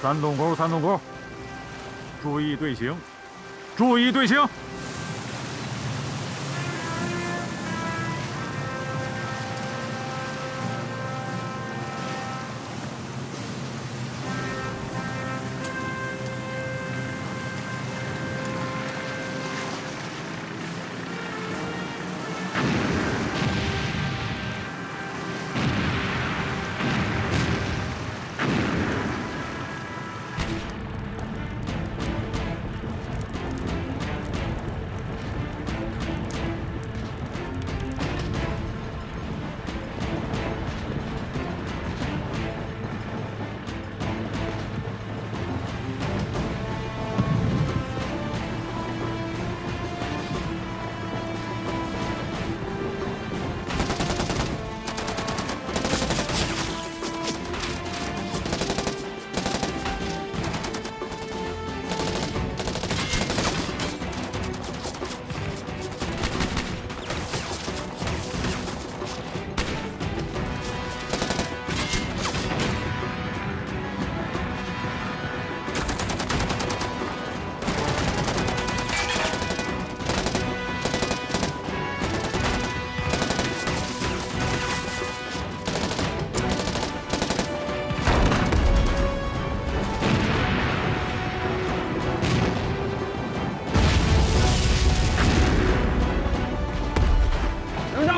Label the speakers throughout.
Speaker 1: 三洞沟，三洞沟，注意队形，注意队形。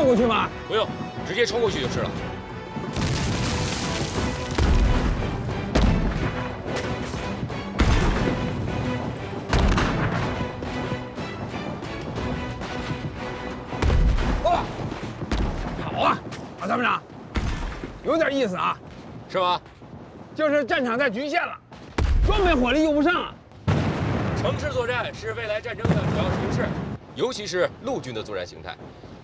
Speaker 2: 过去吗？
Speaker 3: 不用，直接冲过去就是了。
Speaker 2: 哦，好啊，马参谋长，有点意思啊。
Speaker 3: 是吗？
Speaker 2: 就是战场太局限了，装备火力用不上啊。
Speaker 3: 城市作战是未来战争的主要形式，尤其是陆军的作战形态。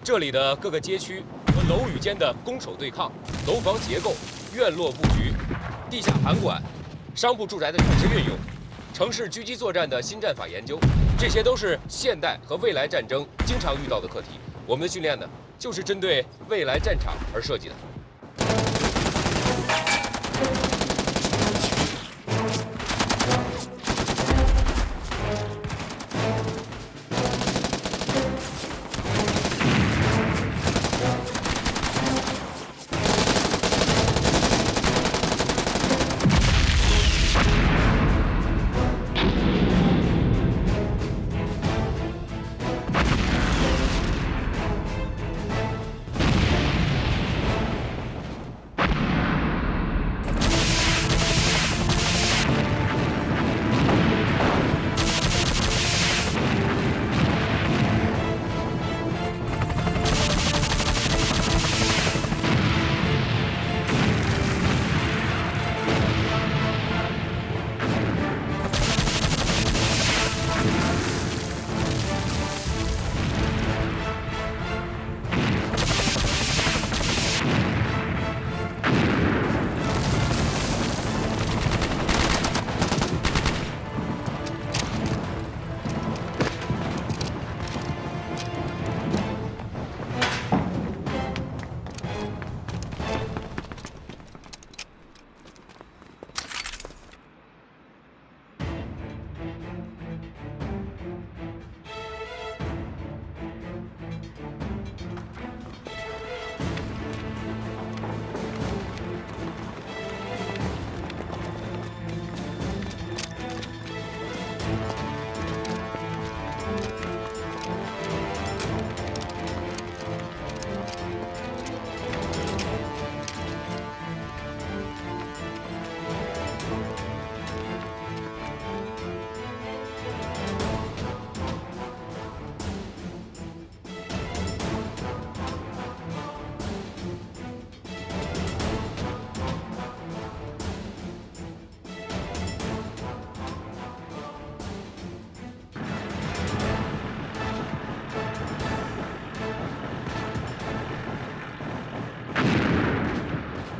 Speaker 3: 这里的各个街区和楼宇间的攻守对抗、楼房结构、院落布局、地下盘管、商铺住宅的产生运用、城市狙击作战的新战法研究，这些都是现代和未来战争经常遇到的课题。我们的训练呢，就是针对未来战场而设计的。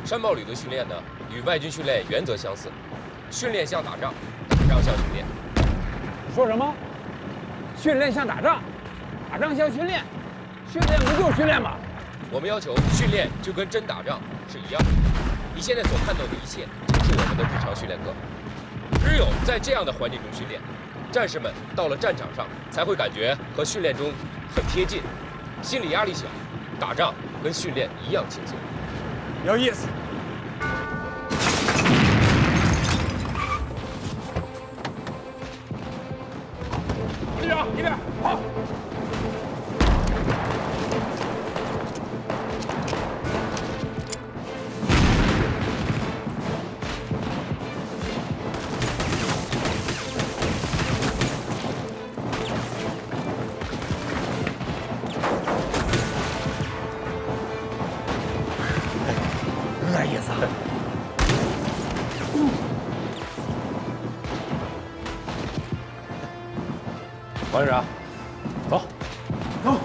Speaker 3: 山豹旅的训练呢，与外军训练原则相似，训练像打仗，打仗像训练。
Speaker 2: 说什么？训练像打仗，打仗像训练，训练不就是训练吗？
Speaker 3: 我们要求训练就跟真打仗是一样的。你现在所看到的一切，就是我们的日常训练课。只有在这样的环境中训练，战士们到了战场上才会感觉和训练中很贴近，心理压力小，打仗跟训练一样轻松。
Speaker 2: 有意思。队长，一边好。
Speaker 4: 有点意思。
Speaker 3: 王队长，走。
Speaker 4: 走。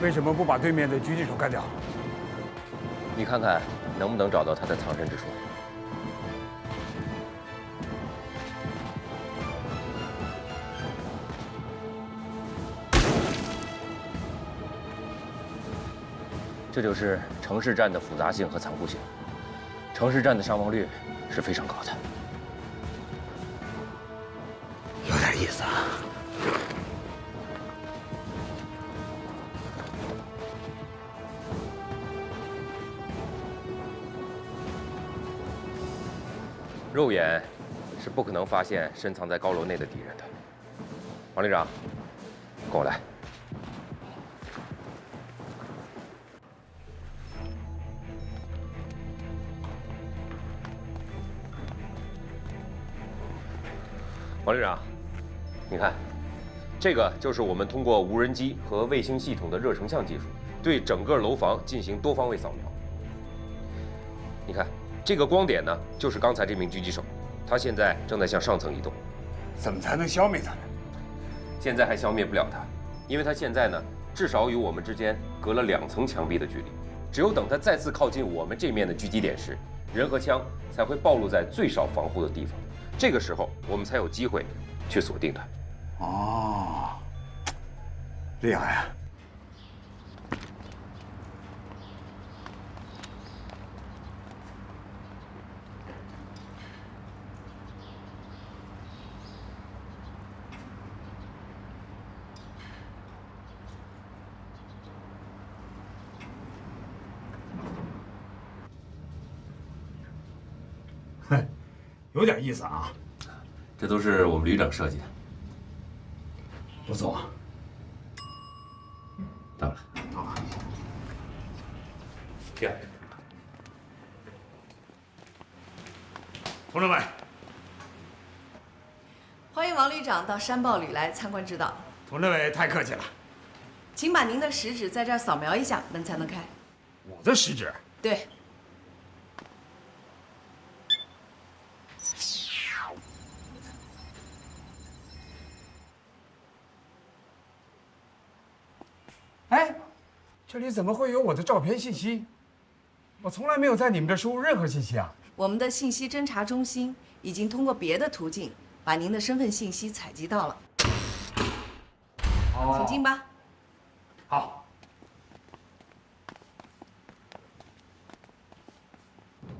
Speaker 2: 为什么不把对面的狙击手干掉？
Speaker 3: 你看看能不能找到他的藏身之处。这就是城市战的复杂性和残酷性。城市战的伤亡率是非常高的。
Speaker 4: 有点意思啊。
Speaker 3: 肉眼是不可能发现深藏在高楼内的敌人的。王旅长，跟我来。王旅长，你看，这个就是我们通过无人机和卫星系统的热成像技术，对整个楼房进行多方位扫描。你看，这个光点呢，就是刚才这名狙击手，他现在正在向上层移动。
Speaker 2: 怎么才能消灭他呢？
Speaker 3: 现在还消灭不了他，因为他现在呢，至少与我们之间隔了2层墙壁的距离。只有等他再次靠近我们这面的狙击点时，人和枪才会暴露在最少防护的地方。这个时候，我们才有机会去锁定他。
Speaker 2: 哦，厉害啊！哼，有点意思啊。
Speaker 3: 这都是我们旅长设计的。
Speaker 2: 不错。
Speaker 3: 到了。
Speaker 2: 到了。
Speaker 3: 漂亮。
Speaker 2: 同志们，
Speaker 5: 欢迎王旅长到山豹旅来参观指导。
Speaker 2: 同志们太客气了。
Speaker 5: 请把您的食指在这儿扫描一下，门才能开。
Speaker 2: 我的食指？
Speaker 5: 对。
Speaker 2: 哎，这里怎么会有我的照片信息？我从来没有在你们这输入任何信息啊！
Speaker 5: 我们的信息侦查中心已经通过别的途径把您的身份信息采集到了。请进吧。
Speaker 2: 好。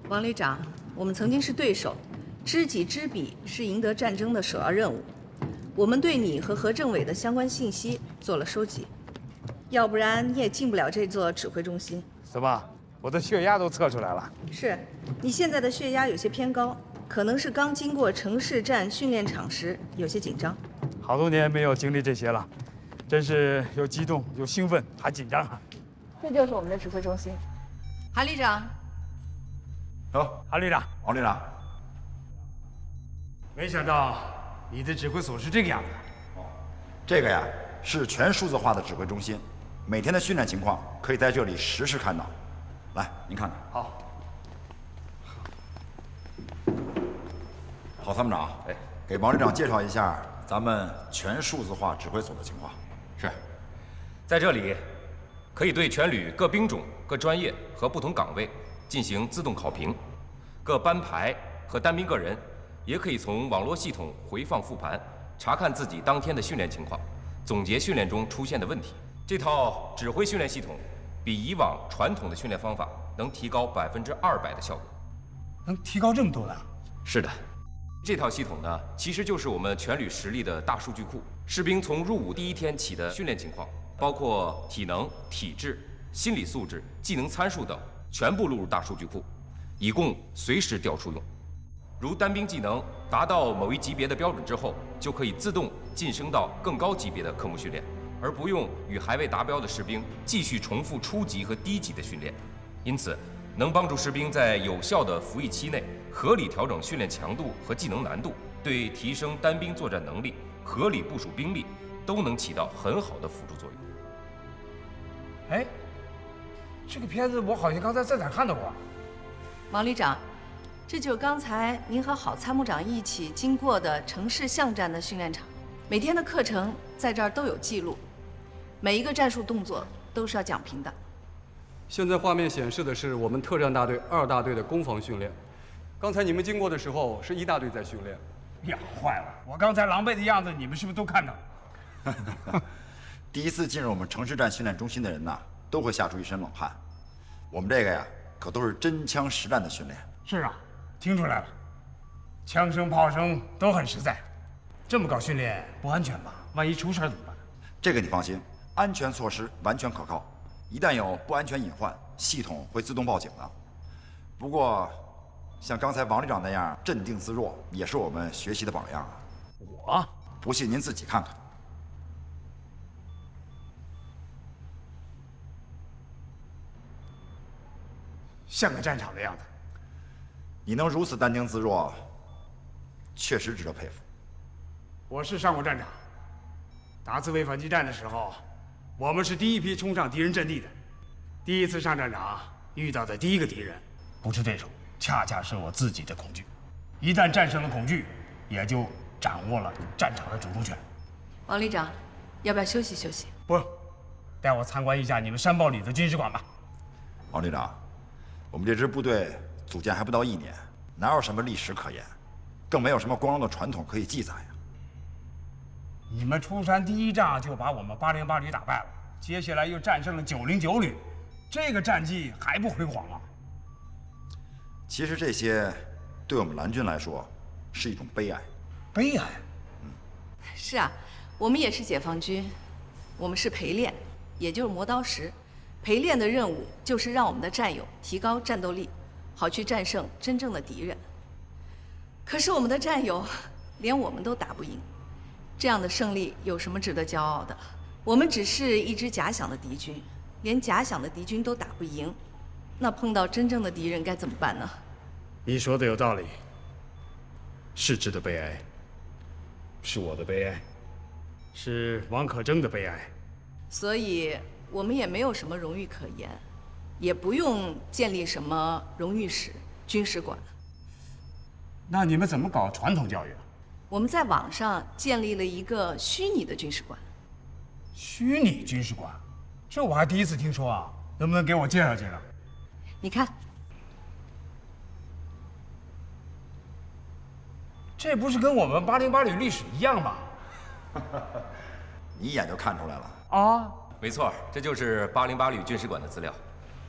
Speaker 5: 王旅长，我们曾经是对手，知己知彼是赢得战争的首要任务。我们对你和何政委的相关信息做了收集。要不然你也进不了这座指挥中心。
Speaker 2: 怎么，我的血压都测出来了？
Speaker 5: 是，你现在的血压有些偏高，可能是刚经过城市战训练场时有些紧张。
Speaker 2: 好多年没有经历这些了，真是又激动又兴奋还紧张啊！
Speaker 5: 这就是我们的指挥中心。韩旅长。
Speaker 4: 走，
Speaker 2: 韩旅长，
Speaker 4: 王旅长。
Speaker 2: 没想到你的指挥所是这个样子。
Speaker 4: 这个呀是全数字化的指挥中心。每天的训练情况可以在这里实时看到。来，您看看。
Speaker 2: 好。
Speaker 4: 郝参谋长，
Speaker 3: 哎，
Speaker 4: 给王旅长介绍一下咱们全数字化指挥所的情况。
Speaker 3: 是，在这里，可以对全旅各兵种、各专业和不同岗位进行自动考评，各班排和单兵个人也可以从网络系统回放复盘，查看自己当天的训练情况，总结训练中出现的问题。这套指挥训练系统比以往传统的训练方法能提高200%的效果。
Speaker 2: 能提高这么多呢？
Speaker 3: 是的，这套系统呢，其实就是我们全旅实力的大数据库。士兵从入伍第一天起的训练情况，包括体能、体质、心理素质、技能参数等，全部录入大数据库，以供随时调出用。如单兵技能达到某一级别的标准之后，就可以自动晋升到更高级别的科目训练，而不用与还未达标的士兵继续重复初级和低级的训练。因此，能帮助士兵在有效的服役期内合理调整训练强度和技能难度，对提升单兵作战能力、合理部署兵力都能起到很好的辅助作用。
Speaker 2: 哎，这个片子我好像刚才在哪儿看到过。
Speaker 5: 王旅长，这就是刚才您和郝参谋长一起经过的城市巷战的训练场，每天的课程在这儿都有记录，每一个战术动作都是要讲评的。
Speaker 6: 现在画面显示的是我们特战大队2大队的攻防训练。刚才你们经过的时候，是1大队在训练。
Speaker 2: 呀，坏了！我刚才狼狈的样子，你们是不是都看到了？
Speaker 4: 第一次进入我们城市战训练中心的人呐，都会吓出一身冷汗。我们这个呀，可都是真枪实弹的训练。
Speaker 2: 是啊，听出来了，枪声炮声都很实在。这么搞训练不安全吧？万一出事怎么办？
Speaker 4: 这个你放心，安全措施完全可靠。一旦有不安全隐患，系统会自动报警的。不过，像刚才王旅长那样镇定自若，也是我们学习的榜样啊。
Speaker 2: 我
Speaker 4: 不信您自己看看。
Speaker 2: 像个战场的样子。
Speaker 4: 你能如此淡定自若，确实值得佩服。
Speaker 2: 我是上过战场，打自卫反击战的时候，我们是第一批冲上敌人阵地的。第一次上战场遇到的第一个敌人，不是对手，恰恰是我自己的恐惧。一旦战胜了恐惧，也就掌握了战场的主动权。
Speaker 5: 王旅长，要不要休息休息？
Speaker 2: 不用，带我参观一下你们山堡里的军事馆吧。
Speaker 4: 王旅长，我们这支部队组建还不到1年，哪有什么历史可言，更没有什么光荣的传统可以记载呀。
Speaker 2: 你们出山第一仗就把我们808旅打败了，接下来又战胜了909旅，这个战绩还不辉煌啊？
Speaker 4: 其实这些，对我们蓝军来说，是一种悲哀。
Speaker 2: 悲哀？
Speaker 5: 是啊，我们也是解放军，我们是陪练，也就是磨刀石。陪练的任务就是让我们的战友提高战斗力，好去战胜真正的敌人。可是我们的战友连我们都打不赢，这样的胜利有什么值得骄傲的？我们只是一支假想的敌军，连假想的敌军都打不赢，那碰到真正的敌人该怎么办呢？
Speaker 2: 你说的有道理，是值得悲哀，是我的悲哀，是王可争的悲哀。
Speaker 5: 所以我们也没有什么荣誉可言，也不用建立什么荣誉室、军事馆。
Speaker 2: 那你们怎么搞传统教育啊？
Speaker 5: 我们在网上建立了一个虚拟的军事馆。
Speaker 2: 虚拟军事馆，这我还第一次听说啊！能不能给我介绍介绍？
Speaker 5: 你看，
Speaker 2: 这不是跟我们808旅历史一样吗？
Speaker 4: 你一眼就看出来了。
Speaker 2: 啊，
Speaker 3: 没错，这就是808旅军事馆的资料。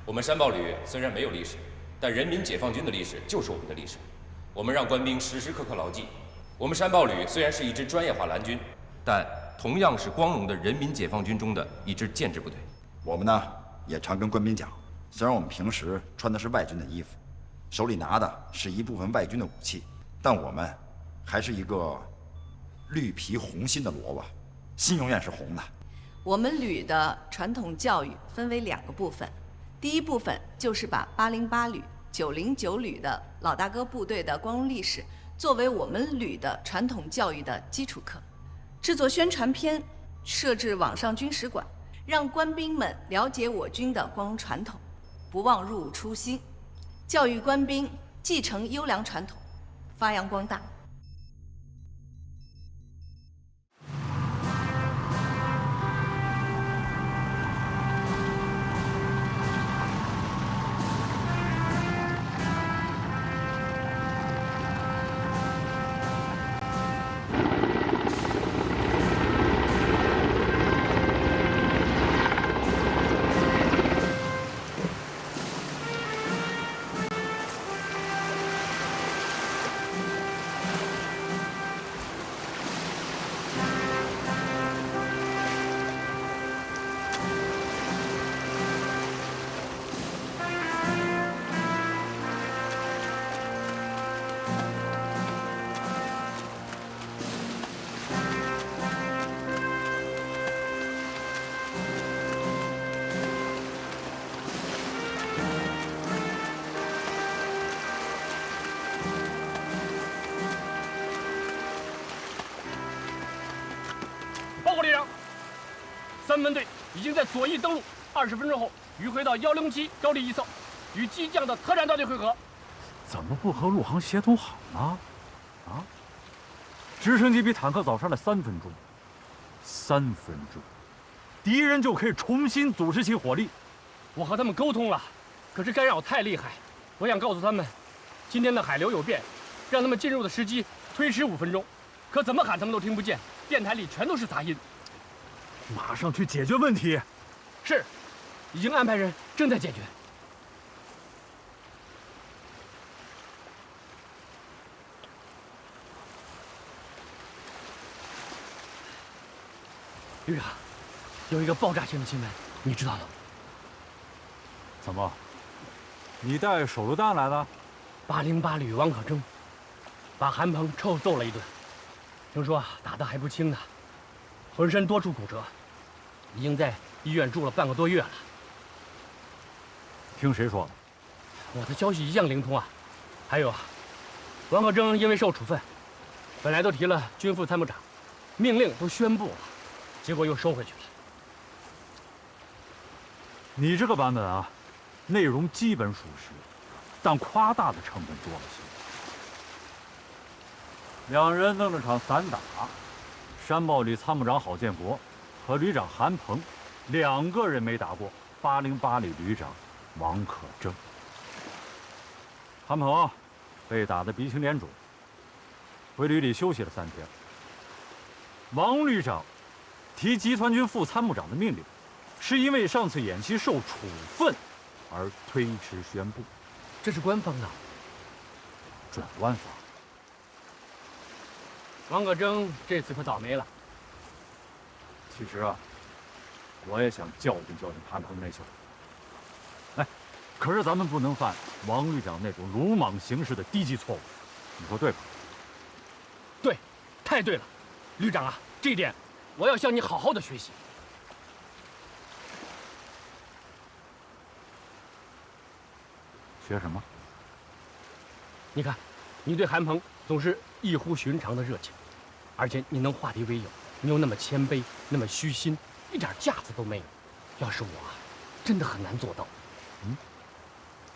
Speaker 3: 我们山堡旅虽然没有历史，但人民解放军的历史就是我们的历史。我们让官兵时时刻刻牢记，我们山堡旅虽然是一支专业化蓝军，但同样是光荣的人民解放军中的一支建制部队。
Speaker 4: 我们呢，也常跟官兵讲，虽然我们平时穿的是外军的衣服，手里拿的是一部分外军的武器，但我们还是一个绿皮红心的萝卜，心永远是红的。
Speaker 5: 我们旅的传统教育分为2个部分，第一部分就是把808旅、909旅的老大哥部队的光荣历史作为我们旅的传统教育的基础课，制作宣传片，设置网上军史馆，让官兵们了解我军的光荣传统，不忘入伍初心，教育官兵继承优良传统，发扬光大。
Speaker 7: 门队已经在左翼登陆，20分钟后迂回到107高地一侧，与机降的特战大队会合。
Speaker 1: 怎么不和陆航协同好呢？啊？直升机比坦克早上了3分钟，3分钟，敌人就可以重新组织起火力。
Speaker 7: 我和他们沟通了，可是干扰太厉害。我想告诉他们，今天的海流有变，让他们进入的时机推迟5分钟。可怎么喊他们都听不见，电台里全都是杂音。
Speaker 1: 马上去解决问题。
Speaker 7: 是，已经安排人正在解决。旅长，有一个爆炸性的新闻，你知道吗？
Speaker 1: 怎么？你带手榴弹来的
Speaker 7: 808旅王可征把韩鹏臭揍了一顿，听说打得还不轻呢，浑身多处骨折，已经在医院住了半个多月了。
Speaker 1: 听谁说的？
Speaker 7: 我的消息一向灵通啊。还有啊，王可征因为受处分，本来都提了军副参谋长，命令都宣布了，结果又收回去了。
Speaker 1: 你这个版本啊，内容基本属实，但夸大的成分多了些。2人弄了场散打，山豹旅参谋长郝建国和旅长韩鹏2个人没打过808旅旅长王可征。韩鹏被打得鼻青脸肿，回旅里休息了3天。王旅长提集团军副参谋长的命令，是因为上次演习受处分而推迟宣布。
Speaker 7: 这是官方的，
Speaker 1: 准官方。
Speaker 7: 王可征这次可倒霉了。
Speaker 1: 其实啊，我也想教训教训韩鹏那小子。哎，可是咱们不能犯王旅长那种鲁莽行事的低级错误，你说对吧？
Speaker 7: 对，太对了，旅长啊，这一点我要向你好好的学习。
Speaker 1: 学什么？
Speaker 7: 你看，你对韩鹏总是异乎寻常的热情，而且你能化敌为友，你又那么谦卑，那么虚心，一点架子都没有。要是我啊，真的很难做到。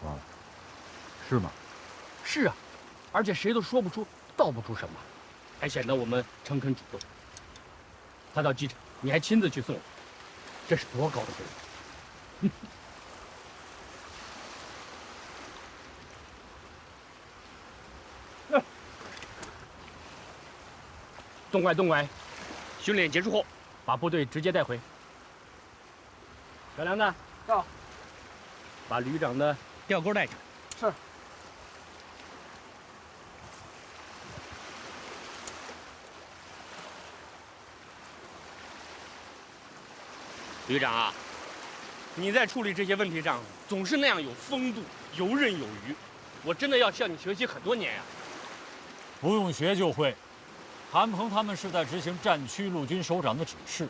Speaker 1: 啊，是吗？
Speaker 7: 是啊，而且谁都说不出道不出什么，还显得我们诚恳主动。他到机场，你还亲自去送我，这是多高的贵人！东拐东拐，训练结束后，把部队直接带回。小梁子，到。把旅长的吊钩带上。是。旅长啊，你在处理这些问题上总是那样有风度、游刃有余，我真的要向你学习很多年呀。
Speaker 1: 不用学就会。韩鹏他们是在执行战区陆军首长的指示，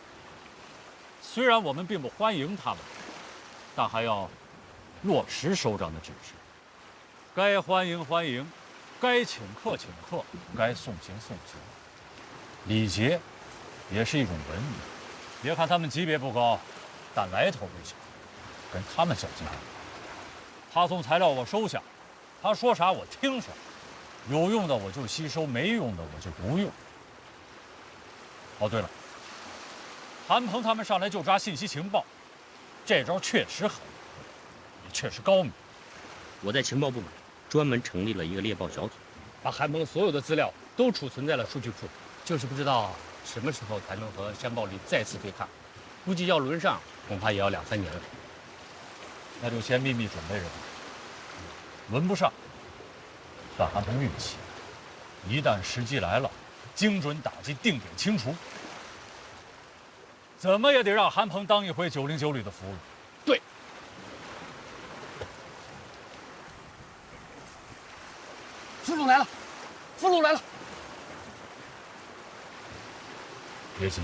Speaker 1: 虽然我们并不欢迎他们，但还要落实首长的指示。该欢迎欢迎，该请客请客，该送行送行。礼节也是一种文明。别看他们级别不高，但来头不小，跟他们较劲。他送材料我收下，他说啥我听啥，有用的我就吸收，没用的我就不用。哦，对了，韩鹏他们上来就抓信息情报，这招确实狠，也确实高明。
Speaker 7: 我在情报部门专门成立了一个猎豹小组，把韩鹏所有的资料都储存在了数据库，就是不知道什么时候才能和山豹旅再次对抗，估计要轮上，恐怕也要2、3年了。
Speaker 1: 那就先秘密准备着吧。轮不上，算韩鹏运气。一旦时机来了，精准打击，定点清除。怎么也得让韩鹏当一回909旅的俘虏。
Speaker 7: 对。俘虏来了，俘虏来了。
Speaker 1: 别急，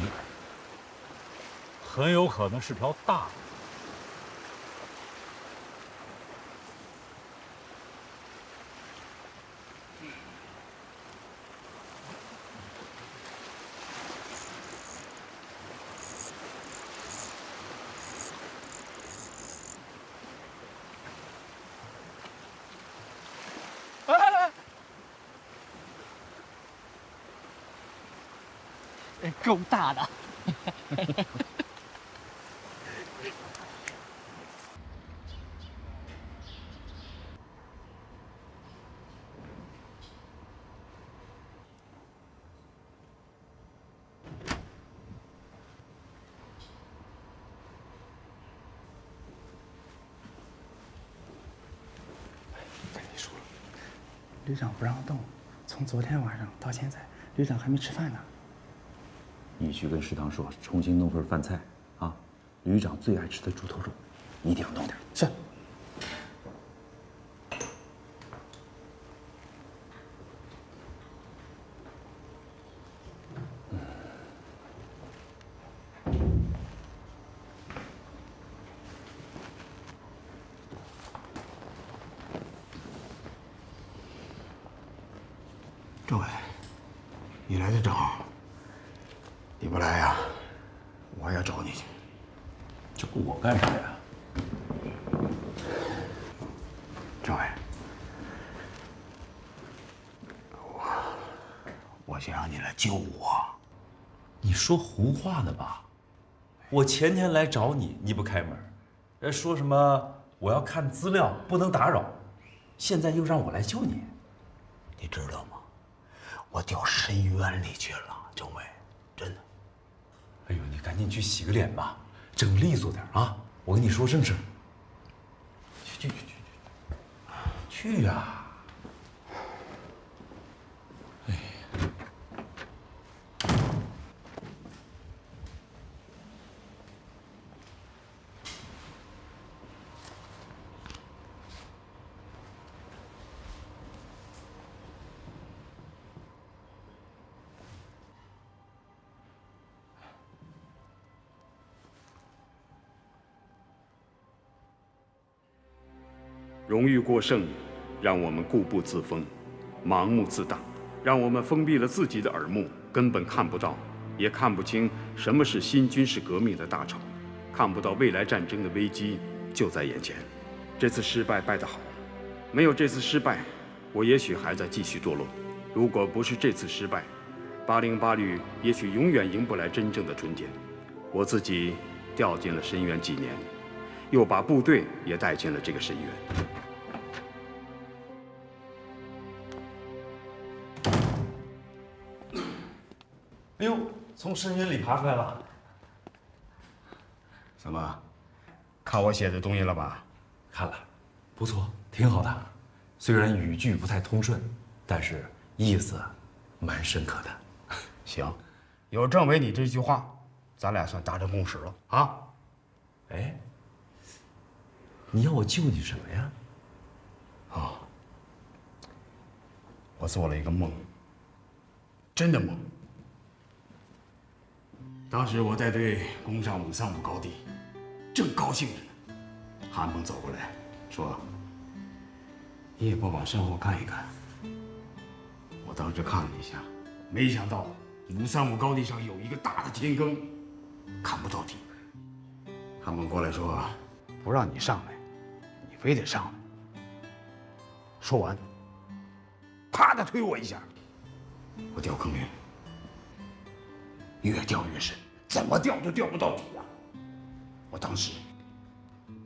Speaker 1: 很有可能是条大的。
Speaker 7: 够大的。
Speaker 8: 旅长不让动，从昨天晚上到现在，旅长还没吃饭呢。
Speaker 9: 你去跟食堂说，重新弄份饭菜啊，旅长最爱吃的猪头肉，一定要弄点。
Speaker 8: 是。
Speaker 2: 政委，你来的正好。你不来呀，我还要找你去。
Speaker 9: 找我干啥呀？
Speaker 2: 政委，我想让你来救我。
Speaker 9: 你说胡话呢吧？我前天来找你，你不开门，说什么我要看资料，不能打扰，现在又让我来救你，
Speaker 2: 你知道吗？我掉深渊里去了，政委，真的。
Speaker 9: 哎呦，你赶紧去洗个脸吧，整利索点啊！我跟你说正事。去呀！哎。
Speaker 10: 荣誉过剩，让我们固步自封，盲目自大，让我们封闭了自己的耳目，根本看不到，也看不清什么是新军事革命的大潮，看不到未来战争的危机就在眼前。这次失败败得好，没有这次失败，我也许还在继续堕落。如果不是这次失败，808旅也许永远迎不来真正的春天。我自己掉进了深渊几年，又把部队也带进了这个深渊。
Speaker 9: 哎呦，从深渊里爬出来了。
Speaker 2: 怎么，看我写的东西了吧？
Speaker 9: 看了，不错，挺好的。虽然语句不太通顺，但是意思蛮深刻的。
Speaker 2: 行，有政委你这句话，咱俩算达成共识了啊。
Speaker 9: 哎，你要我救你什么呀？
Speaker 2: 啊，我做了一个梦，真的梦。当时我带队攻上535高地，正高兴着呢，韩鹏走过来说：“你也不往身后看一看。”我当时看了一下，没想到535高地上有一个大的天坑，看不到底。韩鹏过来说：“不让你上来，你非得上来。”说完，啪的推我一下，我掉坑里了。越掉越深，怎么掉都掉不到底啊！我当时，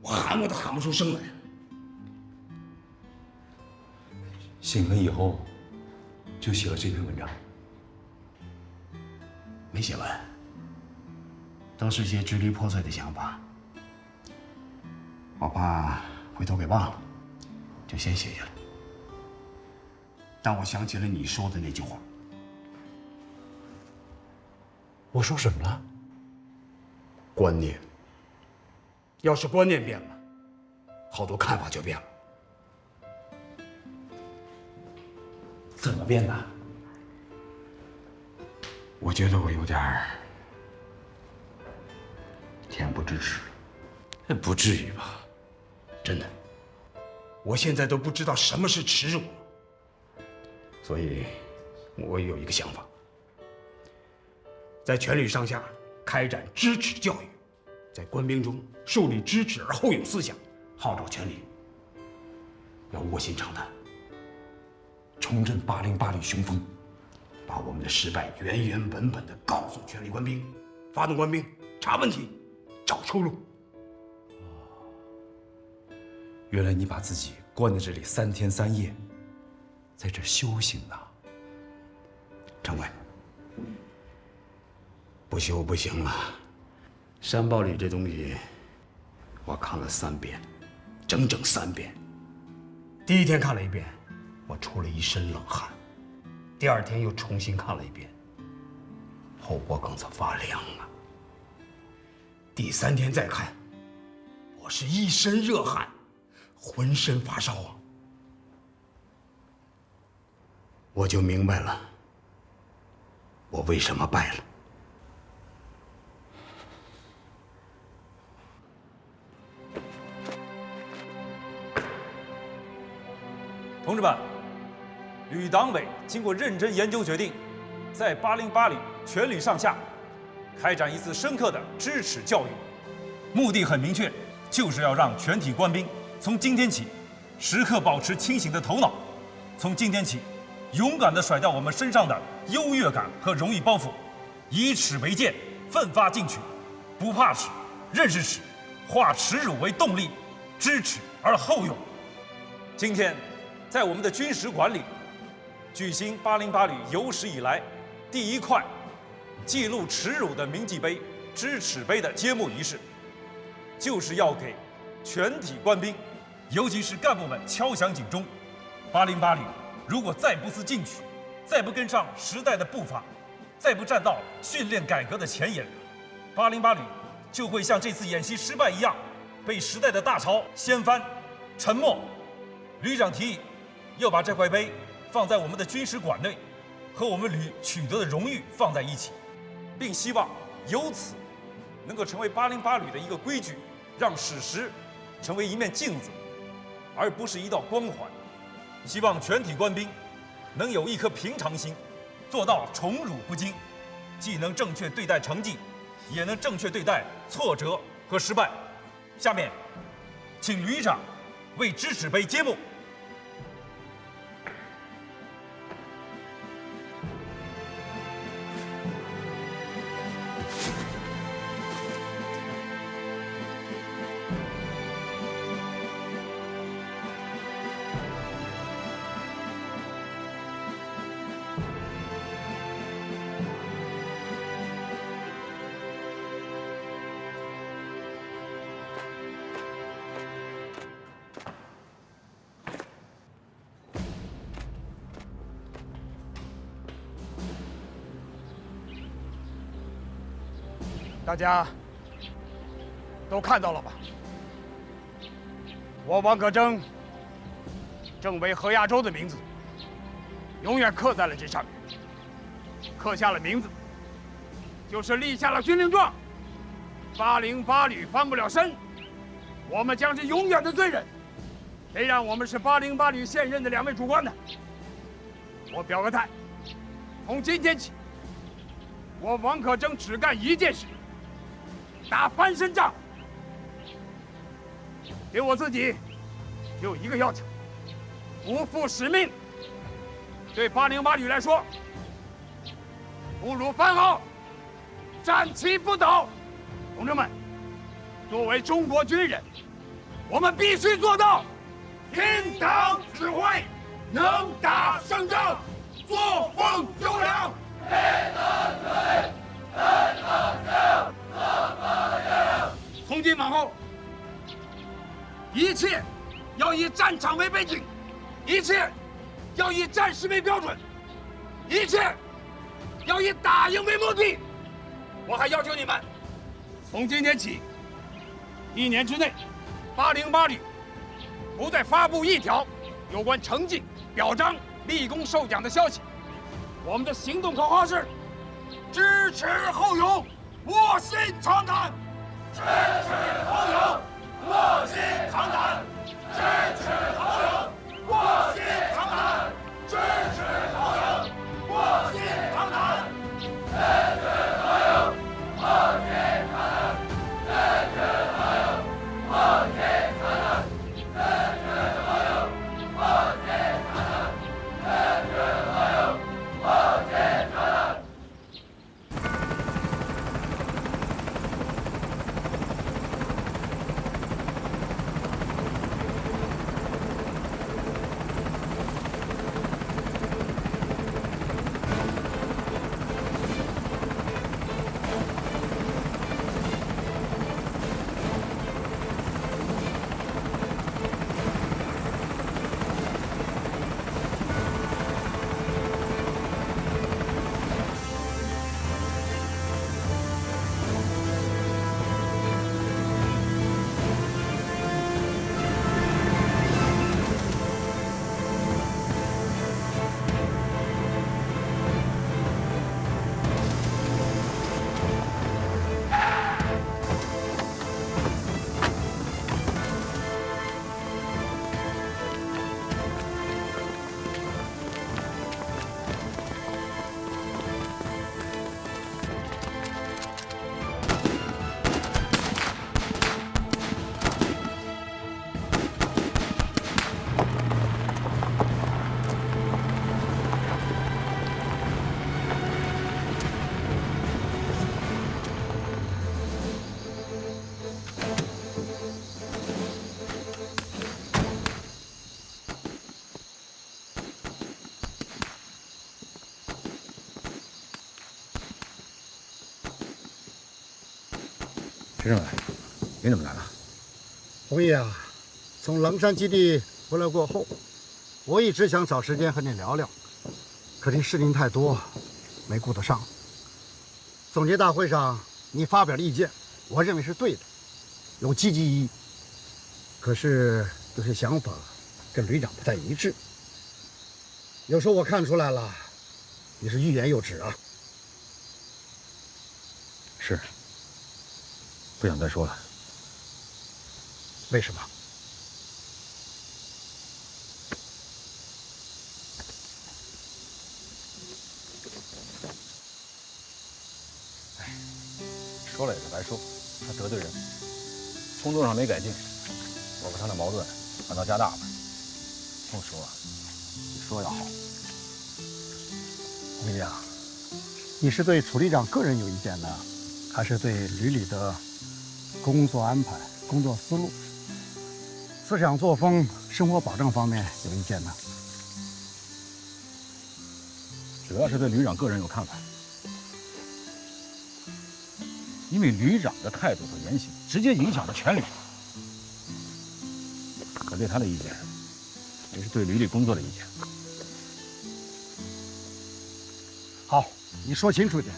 Speaker 2: 我喊我都喊不出声来。
Speaker 9: 醒了以后，就写了这篇文章。
Speaker 2: 没写完，都是些支离破碎的想法，我怕回头给忘了，就先写下来。但我想起了你说的那句话。
Speaker 9: 我说什么了？
Speaker 2: 观念。要是观念变了，好多看法就变了。
Speaker 9: 怎么变的？
Speaker 2: 我觉得我有点恬不知耻。
Speaker 9: 不至于吧？
Speaker 2: 真的，我现在都不知道什么是耻辱了。所以，我有一个想法。在全旅上下开展知耻教育，在官兵中树立知耻而后勇思想，号召全旅要卧薪尝胆，
Speaker 9: 重振808旅雄风。
Speaker 2: 把我们的失败原原本本的告诉全体官兵，发动官兵查问题，找出路。
Speaker 9: 原来你把自己关在这里3天3夜，在这修行呢。
Speaker 2: 政委，不修不行了。山报里这东西，我看了3遍，整整3遍。第1天看了1遍，我出了一身冷汗；第2天又重新看了1遍，后脖梗子发凉啊。第3天再看，我是一身热汗，浑身发烧啊。我就明白了，我为什么败了。
Speaker 9: 同志们，旅党委经过认真研究决定，在808旅全旅上下开展一次深刻的知耻教育，目的很明确，就是要让全体官兵从今天起时刻保持清醒的头脑，从今天起勇敢地甩掉我们身上的优越感和荣誉包袱，以耻为鉴，奋发进取，不怕耻，认识耻，化耻辱为动力，知耻而后勇。今天，在我们的军史馆里，举行808旅有史以来第1块记录耻辱的铭记碑——知耻碑的揭幕仪式，就是要给全体官兵，尤其是干部们敲响警钟。808旅如果再不思进取，再不跟上时代的步伐，再不站到训练改革的前沿，808旅就会像这次演习失败一样，被时代的大潮掀翻、沉没。旅长提议要把这块碑放在我们的军史馆内，和我们旅取得的荣誉放在一起，并希望由此能够成为808旅的一个规矩，让史实成为一面镜子，而不是一道光环。希望全体官兵能有一颗平常心，做到宠辱不惊，既能正确对待成绩，也能正确对待挫折和失败。下面，请旅长为知耻碑揭幕。
Speaker 2: 大家都看到了吧？我王可争，政委何亚洲的名字，永远刻在了这上面。刻下了名字，就是立下了军令状。808旅翻不了身，我们将是永远的罪人。谁让我们是808旅现任的2位主官呢？我表个态，从今天起，我王可争只干一件事。打翻身仗，对我自己只有一个要求：不负使命。对808旅来说，不辱番号，战旗不倒。同志们，作为中国军人，我们必须做到听党指挥，能打胜仗，作风优良。从今往后，一切要以战场为背景，一切要以战时为标准，一切要以打赢为目的。我还要求你们，从今天起，1年之内，808旅不再发布一条有关成绩、表彰、立功受奖的消息。我们的行动口号是：知耻后勇，卧薪尝胆。知耻后勇，卧薪尝胆；知耻后勇，卧薪尝胆；知耻后勇，卧薪尝胆；知耻后勇，卧薪尝胆；知耻后勇，卧薪尝胆；知耻后勇，卧薪尝胆；知耻后勇，卧薪。
Speaker 11: 学生们，您怎么来了？
Speaker 12: 红毅啊，从狼山基地回来过后，我一直想找时间和你聊聊，可这事情太多，没顾得上。总结大会上你发表的意见，我认为是对的，有积极意义。可是有些想法跟旅长不太一致。有时候我看出来了，你是欲言又止啊。
Speaker 11: 是，不想再说了。
Speaker 12: 为什么？
Speaker 11: 说了也是白说，他得罪人，工作上没改进，我和他的矛盾反倒加大了。不说，比说要好。
Speaker 12: 红毅啊，你是对楚旅长个人有意见呢，还是对旅里的工作安排、工作思路、思想作风、生活保障方面有意见呢？
Speaker 11: 主要是对旅长个人有看法，因为旅长的态度和言行直接影响着全旅。我对他的意见，也是对旅里工作的意见。
Speaker 12: 好，你说清楚一点，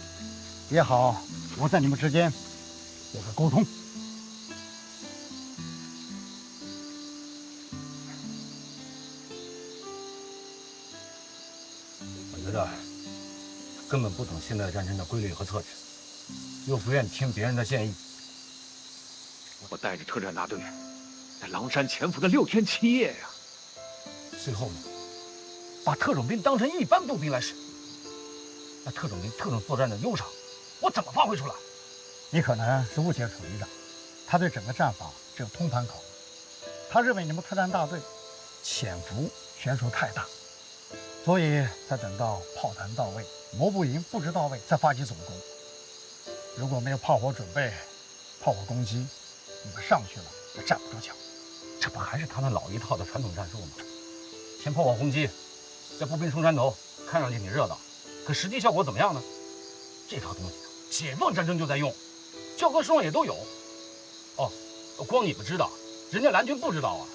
Speaker 12: 也好，我在你们之间有个沟通。
Speaker 11: 我觉得根本不懂现代战争的规律和特质，又不愿听别人的建议。
Speaker 13: 我带着特战大队在狼山潜伏了6天7夜呀，
Speaker 11: 最后呢，把特种兵当成一般步兵来使。那特种兵特种作战的优长，我怎么发挥出来？
Speaker 12: 你可能是误解楚旅长，他对整个战法只有通盘考虑。他认为你们特战大队潜伏悬殊太大，所以才等到炮弹到位、摩步营布置到位才发起总攻。如果没有炮火准备、炮火攻击，你们上去了也站不住脚。
Speaker 11: 这不还是他那老一套的传统战术吗？先炮火轰击，再步兵冲山头，看上去挺热闹，可实际效果怎么样呢？这套东西解放战争就在用，教科书上也都有。哦，光你们知道，人家蓝军不知道啊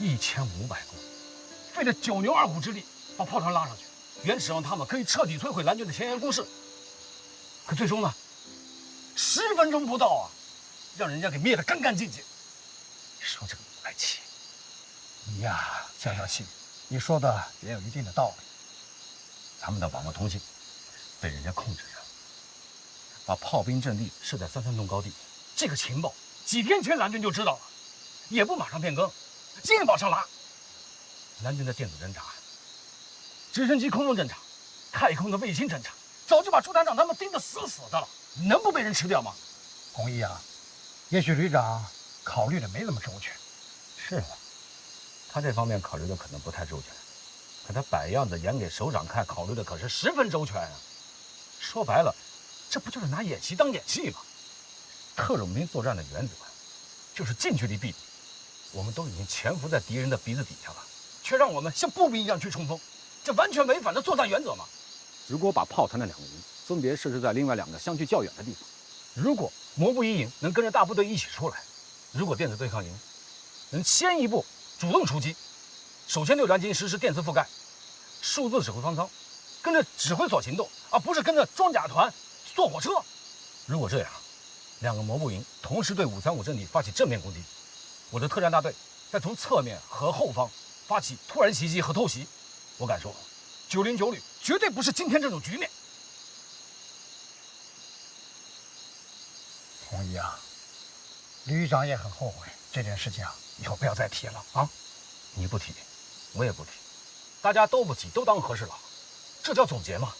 Speaker 11: ！1500公里，费了9牛2虎之力把炮船拉上去，原指望他们可以彻底摧毁蓝军的前沿攻势。可最终呢，10分钟不到啊，让人家给灭得干干净净。说这个不来气，
Speaker 12: 你呀，消消气。你说的也有一定的道理。
Speaker 11: 咱们的网络通信被人家控制着，把炮兵阵地设在33洞高地，这个情报几天前蓝军就知道了，也不马上变更，硬往上拉。蓝军的电子侦察、直升机空中侦察、太空的卫星侦察，早就把朱团长他们盯得死死的了，能不被人吃掉吗？
Speaker 12: 红毅啊，也许旅长考虑的没那么周全。
Speaker 11: 是啊，他这方面考虑的可能不太周全，可他摆样子演给首长看，考虑的可是10分周全啊。说白了，这不就是拿演习当演戏吗？特种兵作战的原则就是近距离避敌，我们都已经潜伏在敌人的鼻子底下了，却让我们像步兵一样去冲锋，这完全违反了作战原则嘛。
Speaker 13: 如果把炮团的2个营分别设置在另外2个相距较远的地方，
Speaker 11: 如果摩步一营能跟着大部队一起出来，如果电子对抗营能先一步主动出击，首先对蓝军实施电磁覆盖，数字指挥方舱，跟着指挥所行动，而不是跟着装甲团坐火车。如果这样，2个摩步营同时对535阵地发起正面攻击，我的特战大队再从侧面和后方发起突然袭击和偷袭，我敢说，909旅绝对不是今天这种局面。
Speaker 12: 红毅啊，旅长也很后悔这件事情啊，以后不要再提了啊！
Speaker 11: 你不提，我也不提，大家都不提，都当和事佬，这叫总结吗？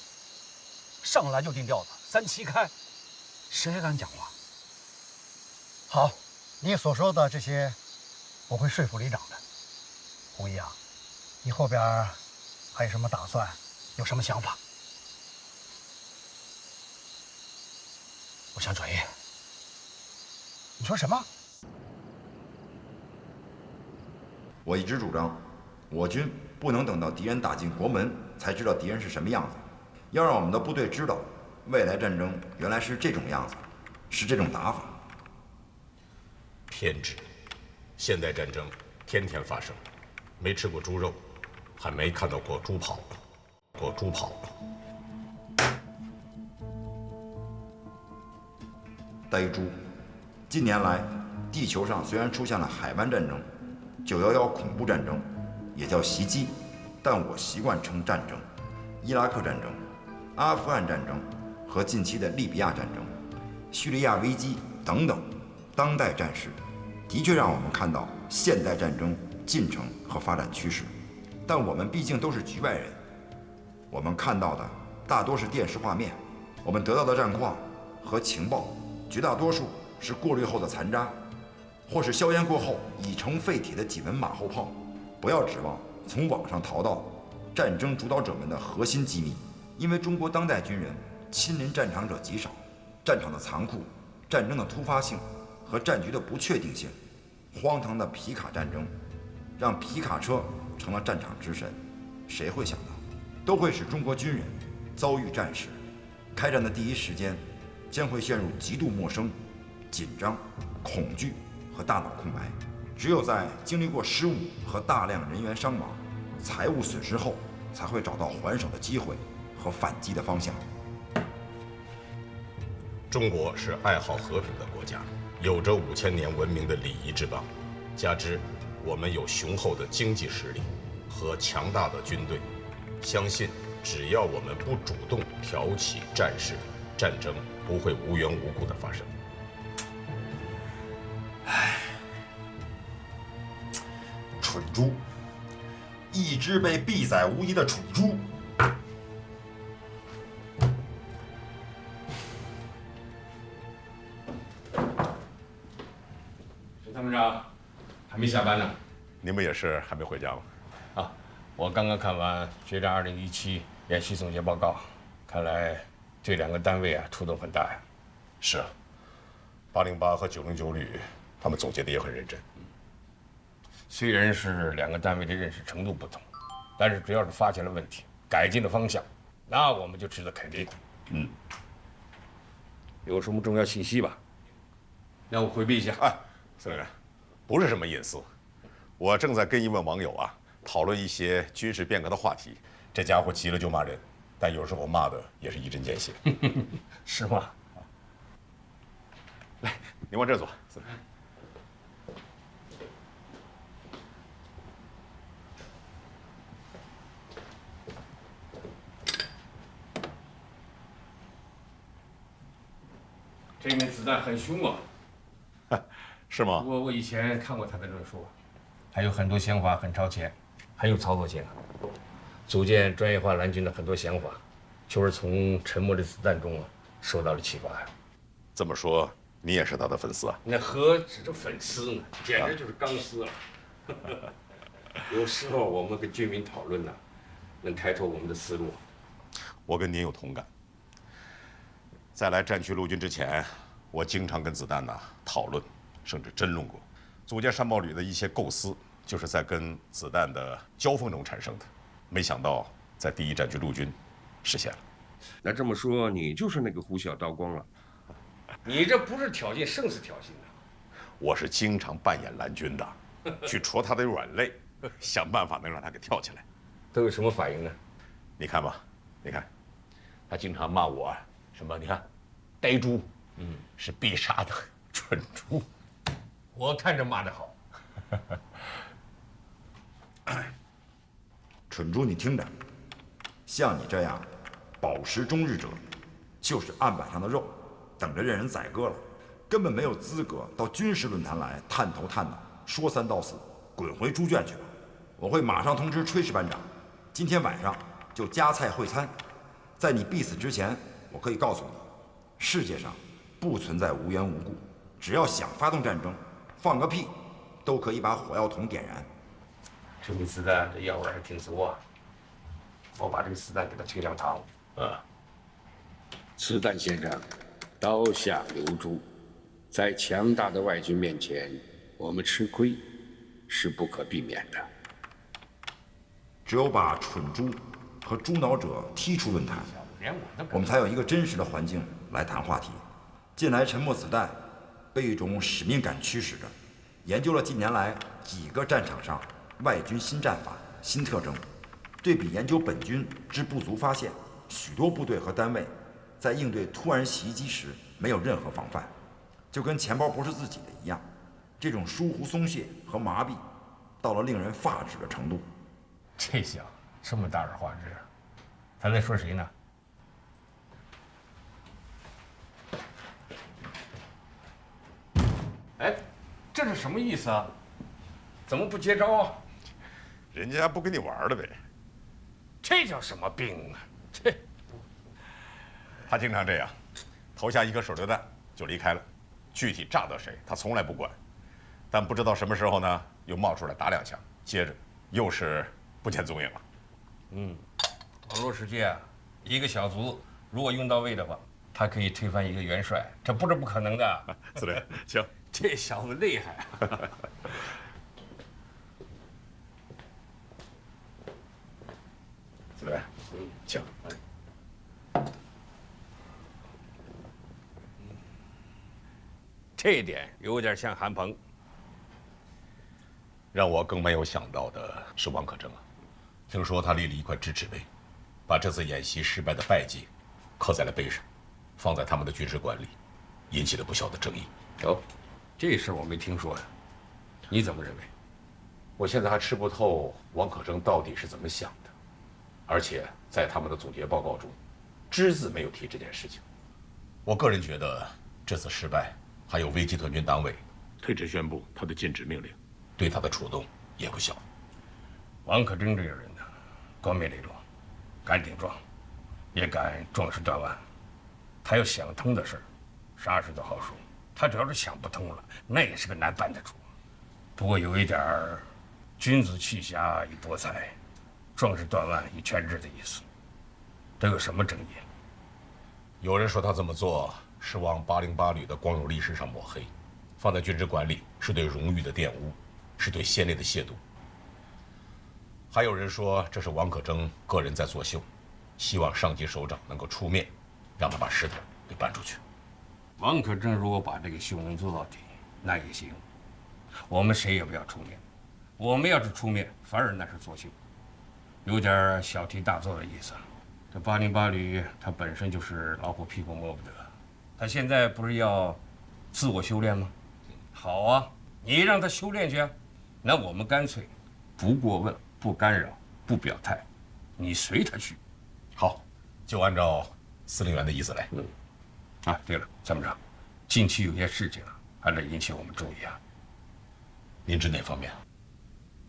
Speaker 11: 上来就定调子，3七开，谁还敢讲话？
Speaker 12: 好，你所说的这些，我会说服旅长的。红毅啊，你后边还有什么打算？有什么想法？
Speaker 11: 我想转业。
Speaker 12: 你说什么？
Speaker 4: 我一直主张，我军不能等到敌人打进国门才知道敌人是什么样子，要让我们的部队知道，未来战争原来是这种样子，是这种打法。
Speaker 14: 偏执。现代战争天天发生，没吃过猪肉，还没看到过猪跑。
Speaker 4: 呆猪，近年来，地球上虽然出现了海湾战争、911恐怖战争，也叫袭击，但我习惯称战争。伊拉克战争、阿富汗战争和近期的利比亚战争、叙利亚危机等等，当代战事的确让我们看到现代战争进程和发展趋势。但我们毕竟都是局外人，我们看到的大多是电视画面，我们得到的战况和情报，绝大多数是过滤后的残渣，或是硝烟过后已成废铁的几门马后炮。不要指望从网上淘到战争主导者们的核心机密，因为中国当代军人亲临战场者极少，战场的残酷、战争的突发性和战局的不确定性，荒唐的皮卡战争，让皮卡车成了战场之神。谁会想到，都会使中国军人遭遇战事，开战的第一时间将会陷入极度陌生、紧张、恐惧和大脑空白。只有在经历过失误和大量人员伤亡、财物损失后，才会找到还手的机会和反击的方向。
Speaker 14: 中国是爱好和平的国家，有着5000年文明的礼仪之邦，加之我们有雄厚的经济实力和强大的军队，相信只要我们不主动挑起战事，战争不会无缘无故的发生。
Speaker 4: 蠢猪，一只被必宰无疑的蠢猪。
Speaker 7: 沈参谋长，还没下班呢？
Speaker 14: 你们也是还没回家吗？
Speaker 7: 啊，我刚刚看完决战2017演习总结报告，看来这2个单位啊出动很大呀。
Speaker 14: 是啊，808和909旅，他们总结的也很认真。
Speaker 7: 虽然是2个单位的认识程度不同，但是只要是发现了问题，改进了方向，那我们就值得肯定。有什么重要信息吧？让我回避一下。
Speaker 14: 哎，司令员，不是什么隐私，我正在跟一位网友啊讨论一些军事变革的话题。这家伙急了就骂人，但有时候骂的也是一针见血。
Speaker 7: 是吗？
Speaker 14: 来，你往这坐，司令员。
Speaker 7: 这枚子弹很凶啊，
Speaker 14: 是吗？
Speaker 7: 我以前看过他的论述，还有很多想法很超前，很有操作性啊。组建专业化蓝军的很多想法，就是从沉默的子弹中受到了启发呀。
Speaker 14: 这么说，你也是他的粉丝啊？
Speaker 7: 那何止是粉丝呢，简直就是钢丝了。有时候我们跟军民讨论呢，能开拓我们的思路。
Speaker 14: 我跟您有同感。在来战区陆军之前，我经常跟子弹讨论，甚至争论过。组建山豹旅的一些构思，就是在跟子弹的交锋中产生的。没想到在第1战区陆军实现了。
Speaker 15: 那这么说，你就是那个胡小刀光了？
Speaker 7: 你这不是挑衅，胜似挑衅啊！
Speaker 14: 我是经常扮演蓝军的，去戳他的软肋，想办法能让他给跳起来。
Speaker 7: 都有什么反应呢？
Speaker 14: 你看吧，你看，他经常骂我什么？你看，呆猪，是必杀的蠢猪。
Speaker 7: 我看着骂得好。
Speaker 4: 蠢猪，你听着，像你这样饱食终日者，就是案板上的肉，等着任人宰割了，根本没有资格到军事论坛来探头探脑，说3道4，滚回猪圈去吧！我会马上通知炊事班长，今天晚上就夹菜会餐。在你必死之前，我可以告诉你，世界上不存在无缘无故，只要想发动战争，放个屁都可以把火药桶点燃。
Speaker 7: 这枚子弹这药味还挺足啊！我把这个子弹给它推上膛。
Speaker 16: 子弹先生，刀下留珠，在强大的外军面前，我们吃亏是不可避免的。
Speaker 4: 只有把蠢猪和猪脑者踢出论坛，我们才有一个真实的环境来谈话题。近来沉默子弹被一种使命感驱使着，研究了近年来几个战场上外军新战法、新特征，对比研究本军之不足，发现许多部队和单位在应对突然袭击时没有任何防范，就跟钱包不是自己的一样。这种疏忽松懈和麻痹，到了令人发指的程度。
Speaker 11: 这小子这么大而化之，他在说谁呢？哎，这是什么意思啊？怎么不接招啊？
Speaker 14: 人家不跟你玩了呗。
Speaker 11: 这叫什么病啊？
Speaker 14: 他经常这样，投下一颗手榴弹就离开了，具体炸到谁他从来不管，但不知道什么时候呢又冒出来打2枪，接着又是不见踪影了。
Speaker 11: 网络世界啊，一个小卒如果用到位的话，他可以推翻一个元帅，这不是不可能的。
Speaker 14: 司令，请。
Speaker 11: 这小子厉害啊！
Speaker 14: 司令，请。
Speaker 11: 这一点有点像韩鹏。
Speaker 14: 让我更没有想到的是王可征啊，听说他立了一块制纸碑，把这次演习失败的败绩刻在了碑上，放在他们的军事馆里，引起了不小的争议。
Speaker 11: 哦，这事我没听说呀，你怎么认为？
Speaker 14: 我现在还吃不透王可征到底是怎么想的，而且在他们的总结报告中，只字没有提这件事情。我个人觉得这次失败还有危机特军党委退职宣布他的禁止命令，对他的触动也不小。
Speaker 11: 王可征这个人呢，光明磊落，敢顶撞，也敢壮士断腕。他要想通的事，啥事都好说。他只要是想不通了，那也是个难办的主。不过有一点儿，君子去侠以博才，壮士断腕以全志的意思。这有什么争议？
Speaker 14: 有人说他这么做是往808旅的光荣历史上抹黑，放在军事馆里是对荣誉的玷污，是对先烈的亵渎。还有人说这是王可征个人在作秀，希望上级首长能够出面，让他把事头给办出去。
Speaker 11: 王可征如果把这个秀能做到底，那也行。我们谁也不要出面，我们要是出面，反而那是作秀，有点小题大做的意思。这808旅它本身就是老虎屁股摸不得，他现在不是要自我修炼吗？好啊，你让他修炼去啊，那我们干脆不过问、不干扰、不表态，你随他去。
Speaker 14: 好，就按照司令员的意思来。
Speaker 11: 啊，对了，参谋长，近期有些事情啊，还得引起我们注意啊。
Speaker 14: 您指哪方面？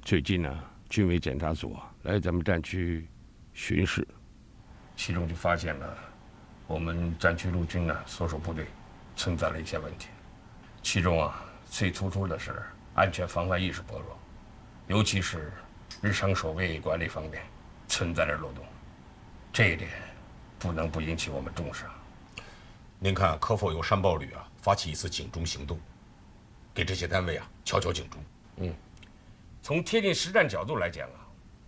Speaker 16: 最近呢，军委检查组来咱们战区巡视，
Speaker 11: 其中就发现了我们战区陆军呢所属部队存在了一些问题，其中啊最突出的是安全防范意识薄弱，尤其是日常守卫管理方面存在着漏洞，这一点不能不引起我们重视。
Speaker 14: 您看，可否由山豹旅发起一次警钟行动，给这些单位敲敲警钟？
Speaker 11: 从贴近实战角度来讲啊，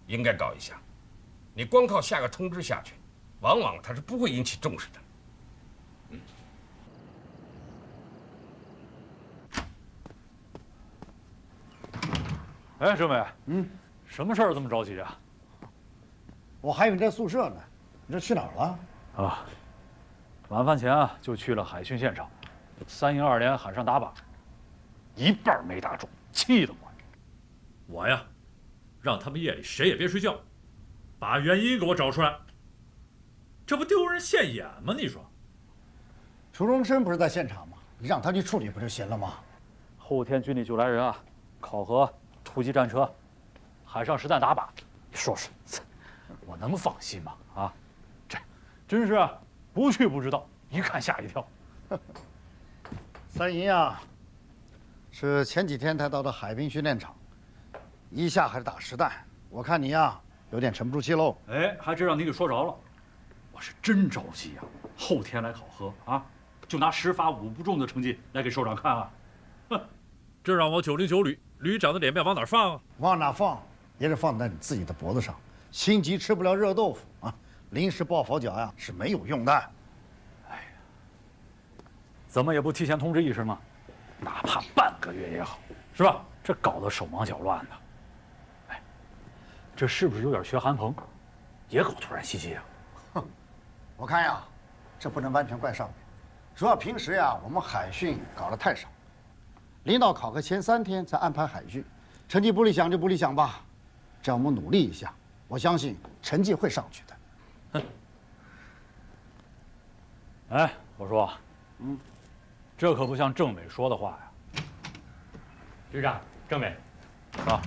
Speaker 11: 应该搞一下。你光靠下个通知下去，往往它是不会引起重视的。
Speaker 1: 哎，政委，什么事儿这么着急啊？
Speaker 12: 我还以为你在宿舍呢，你这去哪儿了？
Speaker 1: 啊，晚饭前就去了海训现场，3营2连喊上打靶，一半没打中，气得我呀，让他们夜里谁也别睡觉，把原因给我找出来。这不丢人现眼吗？你说？
Speaker 12: 楚荣生不是在现场吗？你让他去处理不就行了吗？
Speaker 1: 后天军里就来人考核突击战车，海上实弹打靶。说说，我能放心吗？这真是不去不知道，一看吓一跳。
Speaker 12: 3营是前几天才到的海滨训练场，一下还是打实弹，我看你有点沉不住气喽。
Speaker 1: 哎，还真让你给说着了，我是真着急后天来考核就拿10发5不中的成绩来给首长看哼，这让我909旅旅长的脸面往哪放
Speaker 12: 往哪放也是放在你自己的脖子上。心急吃不了热豆腐临时抱佛脚是没有用的。
Speaker 1: 哎呀，怎么也不提前通知一声吗？哪怕半个月也好，是吧？这搞得手忙脚乱的。哎，这是不是有点学韩鹏，也搞突然袭击啊？
Speaker 12: 哼，我看呀，这不能完全怪上面，主要平时呀我们海训搞得太少，领导考核前3天才安排海训，成绩不理想就不理想吧，只要我们努力一下，我相信成绩会上去的。
Speaker 1: 哎，我说，这可不像政委说的话呀。
Speaker 7: 旅长，政委，
Speaker 1: 啊，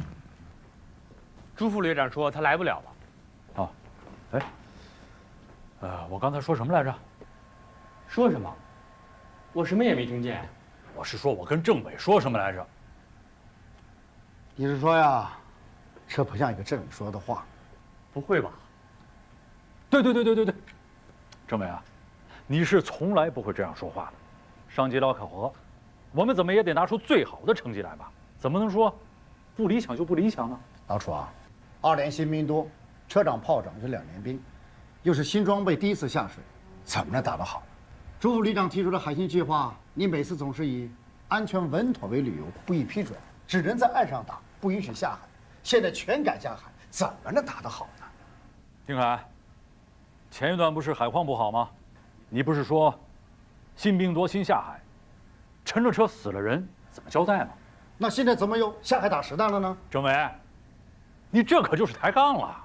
Speaker 7: 朱副旅长说他来不了了。
Speaker 1: 啊，哎，我刚才说什么来着？
Speaker 7: 说什么？我什么也没听见。
Speaker 1: 我是说我跟政委说什么来着？
Speaker 12: 你是说呀，这不像一个政委说的话。
Speaker 7: 不会吧？
Speaker 1: 对，政委啊，你是从来不会这样说话的。上级劳考核，我们怎么也得拿出最好的成绩来吧？怎么能说不理想就不理想呢？
Speaker 12: 老楚啊，2连新兵多，车长、炮长是2连兵，又是新装备第一次下水，怎么能打得好？朱副旅长提出的海训计划，你每次总是以安全稳妥为理由不予批准，只能在岸上打，不允许下海。现在全改下海，怎么能打得好呢？
Speaker 1: 丁凯，前一段不是海况不好吗？你不是说新兵多新下海，沉着车死了人，怎么交代吗？
Speaker 12: 那现在怎么又下海打实弹了呢？
Speaker 1: 政委，你这可就是抬杠了。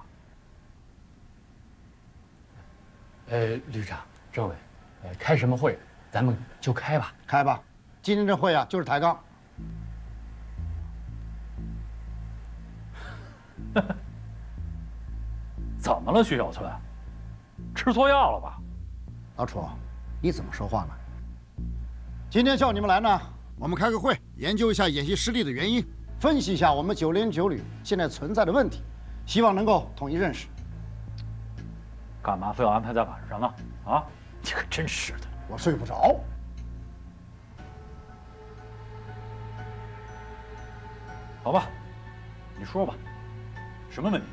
Speaker 7: 旅长、政委，开什么会，咱们就开吧。
Speaker 12: 开吧，今天这会啊就是抬杠。
Speaker 1: 怎么了，徐小村？吃错药了吧？
Speaker 12: 老楚，你怎么说话呢？今天叫你们来呢，我们开个会，研究一下演习失利的原因，分析一下我们9连9旅现在存在的问题，希望能够统一认识。
Speaker 1: 干嘛非要安排在晚上呢？啊，你可真是的！
Speaker 12: 我睡不着。
Speaker 1: 好吧，你说吧，什么问题？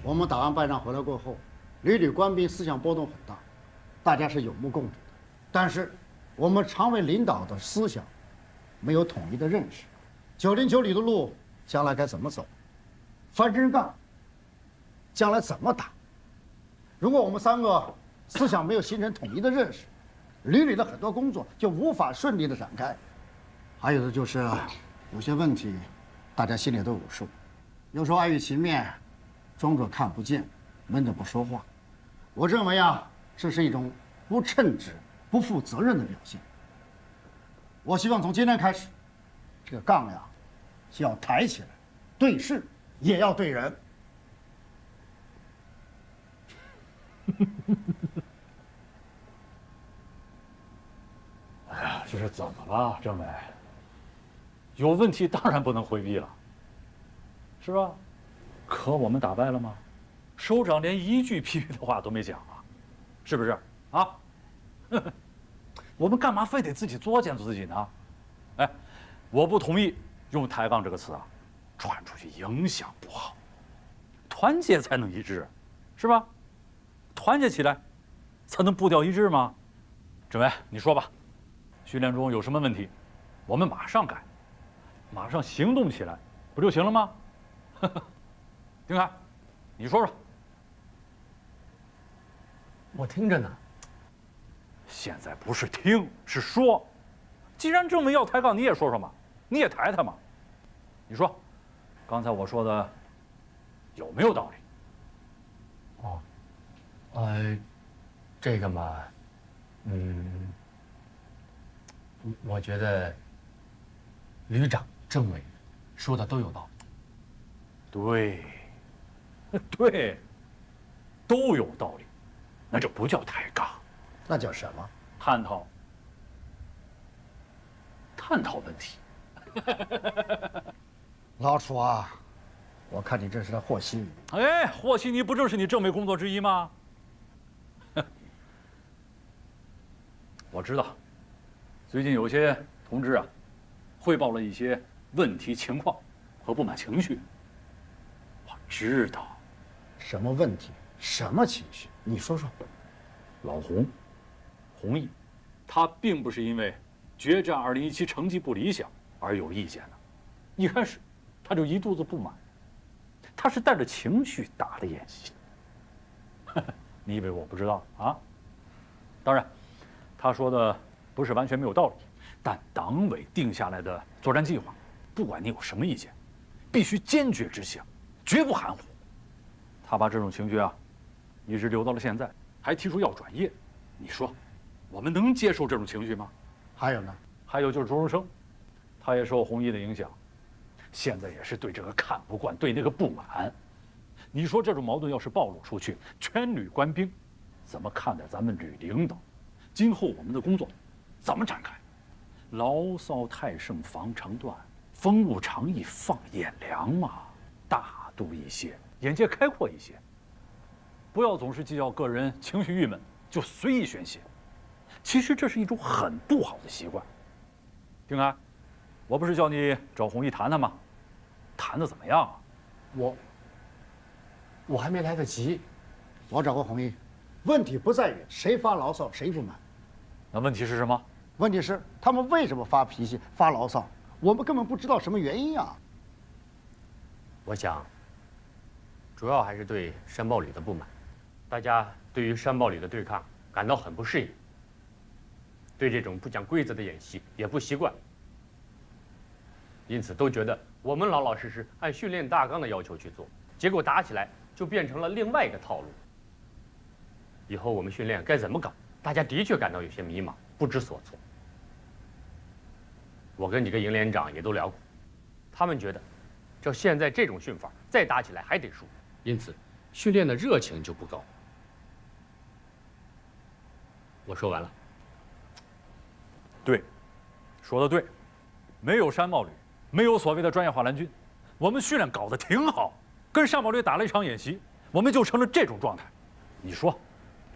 Speaker 12: 我们档案办上回来过后，旅官兵思想波动很大，大家是有目共睹的。但是，我们常委领导的思想没有统一的认识。9连9旅的路将来该怎么走？翻身杠将来怎么打？如果我们3个思想没有形成统一的认识，旅的很多工作就无法顺利的展开。还有的就是有些问题，大家心里都有数，有时候碍于情面，装作看不见，闷着不说话。我认为啊，这是一种不称职、不负责任的表现。我希望从今天开始，这个杠呀，就要抬起来，对事也要对人。
Speaker 1: 哎呀，这是怎么了，政委？有问题当然不能回避了，是吧？可我们打败了吗？首长连一句批评的话都没讲啊，是不是啊？我们干嘛非得自己作践自己呢？哎，我不同意用抬杠这个词啊，传出去影响不好。团结才能一致，是吧？团结起来，才能步调一致吗？政委，你说吧，训练中有什么问题，我们马上改，马上行动起来，不就行了吗？丁凯，你说说。
Speaker 7: 我听着呢。
Speaker 1: 现在不是听，是说。既然政委要抬杠，你也说说嘛，你也抬抬嘛。你说，刚才我说的有没有道理？
Speaker 7: 这个嘛，我觉得旅长、政委说的都有道理。
Speaker 1: 对，对，都有道理，那这不叫抬杠，
Speaker 12: 那叫什么？
Speaker 1: 探讨问题。
Speaker 12: 老楚啊，我看你这是在和稀泥。
Speaker 1: 哎，和稀泥不正是你政委工作之一吗？我知道，最近有些同志啊，汇报了一些问题情况和不满情绪。我知道，
Speaker 12: 什么问题，什么情绪？你说说。
Speaker 1: 老红毅，他并不是因为决战2017成绩不理想而有意见呢？一开始他就一肚子不满，他是带着情绪打的演习。你以为我不知道啊？当然，他说的不是完全没有道理，但党委定下来的作战计划，不管你有什么意见，必须坚决执行，绝不含糊。他把这种情绪啊，一直留到了现在，还提出要转业。你说，我们能接受这种情绪吗？
Speaker 12: 还有呢？
Speaker 1: 还有就是朱荣生，他也受红衣的影响，现在也是对这个看不惯，对那个不满。你说这种矛盾要是暴露出去，全旅官兵怎么看待咱们旅领导？今后我们的工作怎么展开？牢骚太盛防肠断，风物长宜放眼量嘛，大度一些，眼界开阔一些，不要总是计较个人情绪郁闷就随意宣泄。其实这是一种很不好的习惯。丁安，我不是叫你找红衣谈谈吗？谈得怎么样啊？
Speaker 8: 我还没来得及。
Speaker 12: 我找过红衣，问题不在于谁发牢骚谁不满，
Speaker 1: 那问题是什么？
Speaker 12: 问题是他们为什么发脾气发牢骚，我们根本不知道什么原因啊。
Speaker 7: 我想，主要还是对山豹旅的不满，大家对于山豹旅的对抗感到很不适应，对这种不讲规则的演习也不习惯，因此都觉得我们老老实实按训练大纲的要求去做，结果打起来就变成了另外一个套路。以后我们训练该怎么搞，大家的确感到有些迷茫，不知所措。我跟几个营连长也都聊过，他们觉得，照现在这种训法，再打起来还得输，因此训练的热情就不高。我说完了。
Speaker 1: 对，说得对，没有山豹旅，没有所谓的专业化蓝军，我们训练搞得挺好，跟山豹旅打了一场演习，我们就成了这种状态。你说，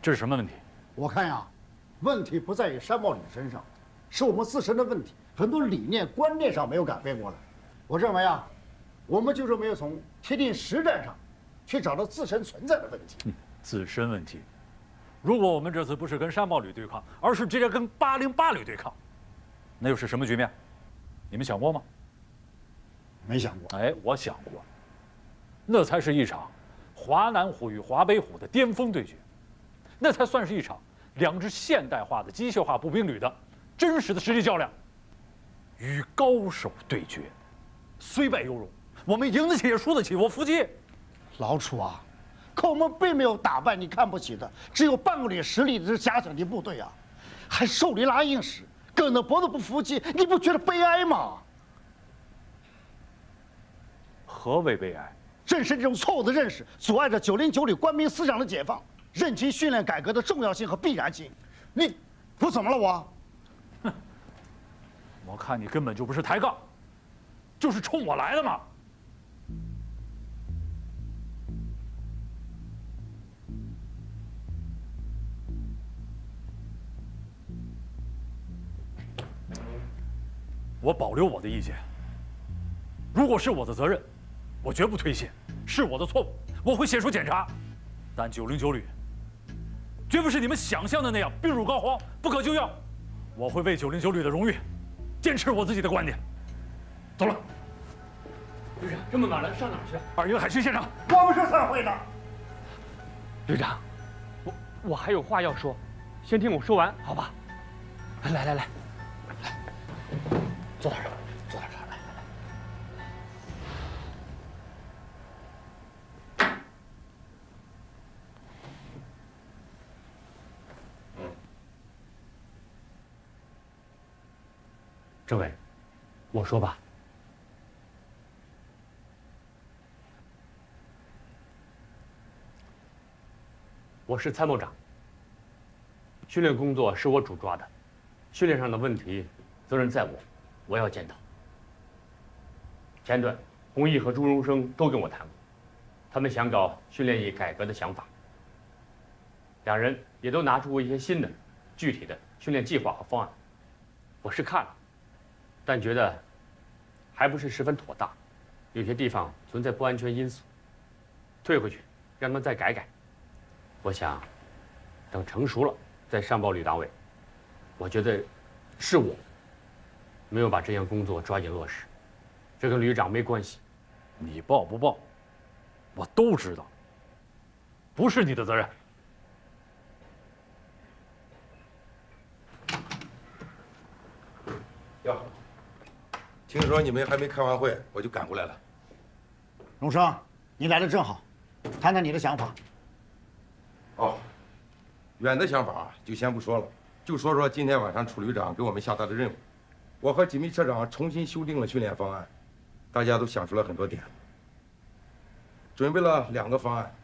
Speaker 1: 这是什么问题？
Speaker 12: 我看呀，问题不在于山豹旅身上，是我们自身的问题，很多理念观念上没有改变过来。我认为啊，我们就是没有从贴近实战上去找到自身存在的问题。
Speaker 1: 自身问题。如果我们这次不是跟山豹旅对抗，而是直接跟808旅对抗，那又是什么局面？你们想过吗？
Speaker 12: 没想过。
Speaker 1: 哎，我想过，那才是一场华南虎与华北虎的巅峰对决，那才算是一场两支现代化的机械化步兵旅的真实的实际较量，与高手对决，虽败犹荣，我们赢得起也输得起，我服气。
Speaker 12: 老楚啊，可我们并没有打败你看不起的只有半个旅实力的这假想敌部队啊，还手里拉硬使，梗着脖子不服气，你不觉得悲哀吗？
Speaker 1: 何为悲哀？
Speaker 12: 正是这种错误的认识，阻碍着909旅官兵思想的解放，认清训练改革的重要性和必然性。我怎么了我？
Speaker 1: 哼，我看你根本就不是抬杠，就是冲我来的嘛。我保留我的意见。如果是我的责任，我绝不推卸；是我的错误，我会写出检查。但909旅绝不是你们想象的那样病入膏肓、不可救药。我会为909旅的荣誉，坚持我自己的观点。走了。
Speaker 7: 旅长，这么晚了，上哪儿去？
Speaker 1: 二营海军现场。
Speaker 12: 我们是散会的。
Speaker 7: 旅长，我还有话要说，先听我说完，好吧？来，坐到这儿，坐到这儿，来。政委，我说吧。我是参谋长，训练工作是我主抓的，训练上的问题，责任在我要检讨。前段，洪毅和朱荣生都跟我谈过，他们想搞训练役改革的想法，两人也都拿出过一些新的、具体的训练计划和方案。我是看了，但觉得还不是十分妥当，有些地方存在不安全因素，退回去让他们再改改。我想，等成熟了再上报旅党委。我觉得，是我没有把这项工作抓紧落实，这跟旅长没关系。
Speaker 1: 你报不报，我都知道，不是你的责任。
Speaker 17: 哟，听说你们还没开完会，我就赶过来了。
Speaker 12: 荣生，你来的正好，谈谈你的想法。
Speaker 17: 哦，远的想法就先不说了，就说说今天晚上楚旅长给我们下达的任务。我和几名车长重新修订了训练方案，大家都想出了很多点子，准备了2个方案，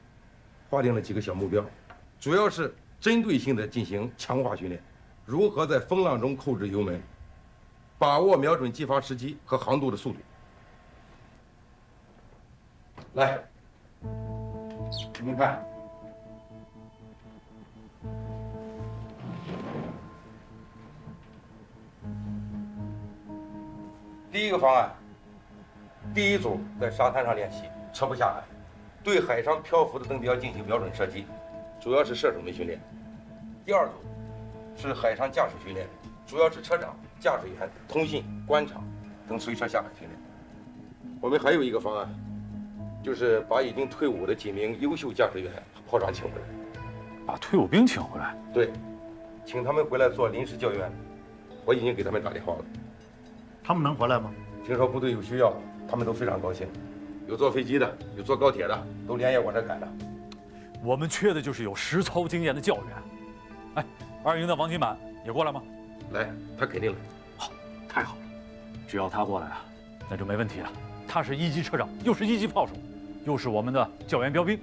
Speaker 17: 划定了几个小目标，主要是针对性的进行强化训练，如何在风浪中扣制油门，把握瞄准击发时机和航渡的速度。来，你们看。第一个方案，第一组在沙滩上练习，车不下海，对海上漂浮的灯标进行瞄准射击，主要是射手们训练。第二组是海上驾驶训练，主要是车长、驾驶员、通信、官场等随车下海训练。我们还有一个方案，就是把已经退伍的几名优秀驾驶员炮长请回来。
Speaker 1: 把退伍兵请回来？
Speaker 17: 对，请他们回来做临时教员。我已经给他们打电话了。
Speaker 12: 他们能回来吗？
Speaker 17: 听说部队有需要，他们都非常高兴。有坐飞机的，有坐高铁的，都连夜往这赶的。
Speaker 1: 我们缺的就是有实操经验的教员。哎，2营的王金满也过来吗？
Speaker 17: 来，他肯定来。
Speaker 1: 好，太好了，只要他过来啊，那就没问题了。他是1级车长，又是1级炮手，又是我们的教员标兵。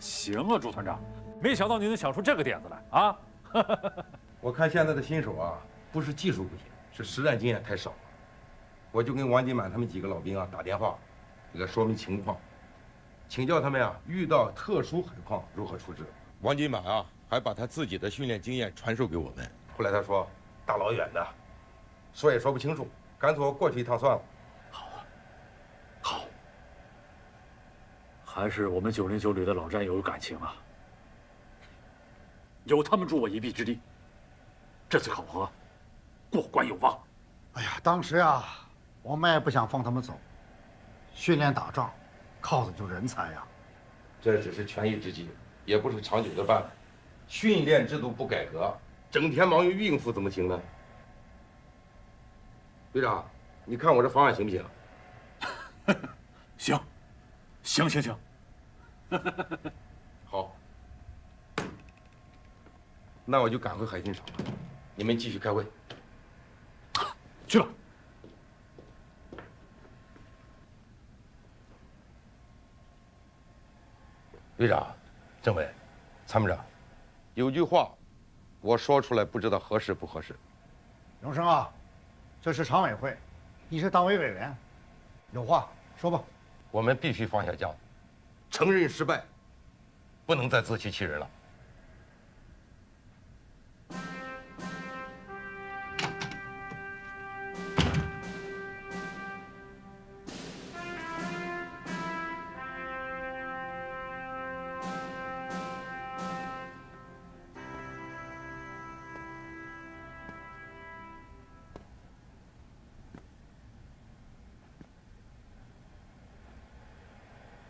Speaker 1: 行啊，朱团长，没想到你能想出这个点子来啊！
Speaker 17: 我看现在的新手啊，不是技术不行，是实战经验太少了。我就跟王金满他们几个老兵啊打电话，给他说明情况，请教他们啊遇到特殊海况如何处置。王金满啊还把他自己的训练经验传授给我们。后来他说大老远的，说也说不清楚，干脆我过去一趟算了。
Speaker 1: 好啊，好，还是我们909旅的老战友有感情啊，有他们助我一臂之力，这次考核过关有望。
Speaker 12: 哎呀，当时啊，我们也不想放他们走，训练打仗，靠的就是人才呀。
Speaker 17: 这只是权宜之计，也不是长久的办法。训练制度不改革，整天忙于应付怎么行呢？队长，你看我这方案行不行？
Speaker 1: 行，行行行。
Speaker 17: 好，那我就赶回海军场了，你们继续开会。
Speaker 1: 去吧。
Speaker 17: 队长、政委、参谋长，有句话，我说出来不知道合适不合适。
Speaker 12: 荣生啊，这是常委会，你是党委委员，有话说吧。
Speaker 17: 我们必须放下架子，承认失败，不能再自欺欺人了。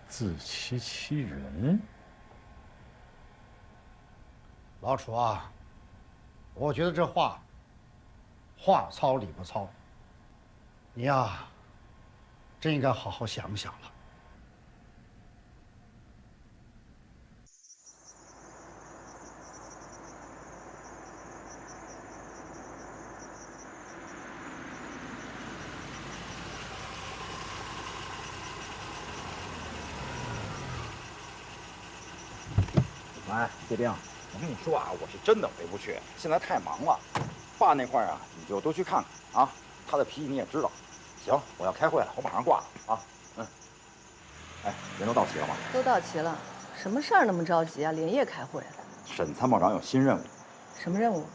Speaker 1: 自欺欺人，
Speaker 12: 老楚啊，我觉得这话糙理不糙，你呀，真应该好好想想了。
Speaker 4: 哎，叶兵，我跟你说啊，我是真的回不去，现在太忙了。爸那块啊，你就多去看看啊，他的脾气你也知道。行，我要开会了，我马上挂了啊。嗯。哎，人都到齐了吗？
Speaker 5: 都到齐了，什么事儿那么着急啊？连夜开会？
Speaker 4: 沈参谋长有新任务。
Speaker 5: 什么任务？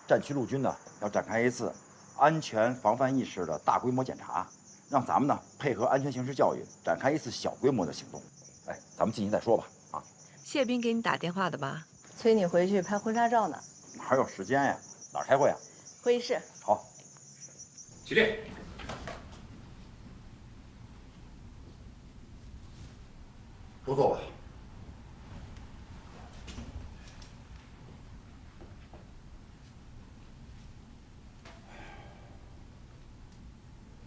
Speaker 4: 战区陆军呢要展开一次安全防范意识的大规模检查，让咱们呢配合安全形势教育，展开一次小规模的行动。哎，咱们进去再说吧。啊。
Speaker 5: 谢兵给你打电话的吧？催你回去拍婚纱照呢。
Speaker 4: 哪有时间呀？哪儿开会啊？
Speaker 5: 会议室。
Speaker 4: 好。
Speaker 3: 起立。
Speaker 4: 都坐吧。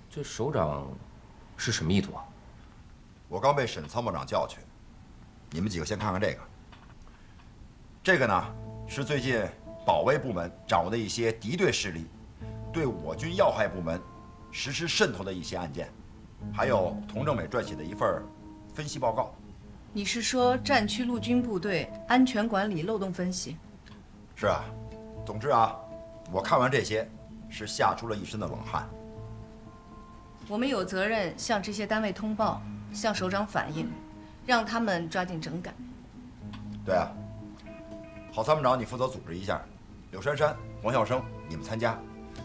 Speaker 3: 这首长是什么意图啊？
Speaker 4: 我刚被沈参谋长叫去，你们几个先看看这个。这个呢，是最近保卫部门掌握的一些敌对势力对我军要害部门实施渗透的一些案件，还有童政委撰写的一份分析报告。
Speaker 5: 你是说战区陆军部队安全管理漏洞分析？
Speaker 4: 是啊，总之啊，我看完这些，是吓出了一身的冷汗。
Speaker 5: 我们有责任向这些单位通报，向首长反映，让他们抓紧整改。
Speaker 4: 对啊，郝参谋长，你负责组织一下，柳珊珊、黄孝生，你们参加，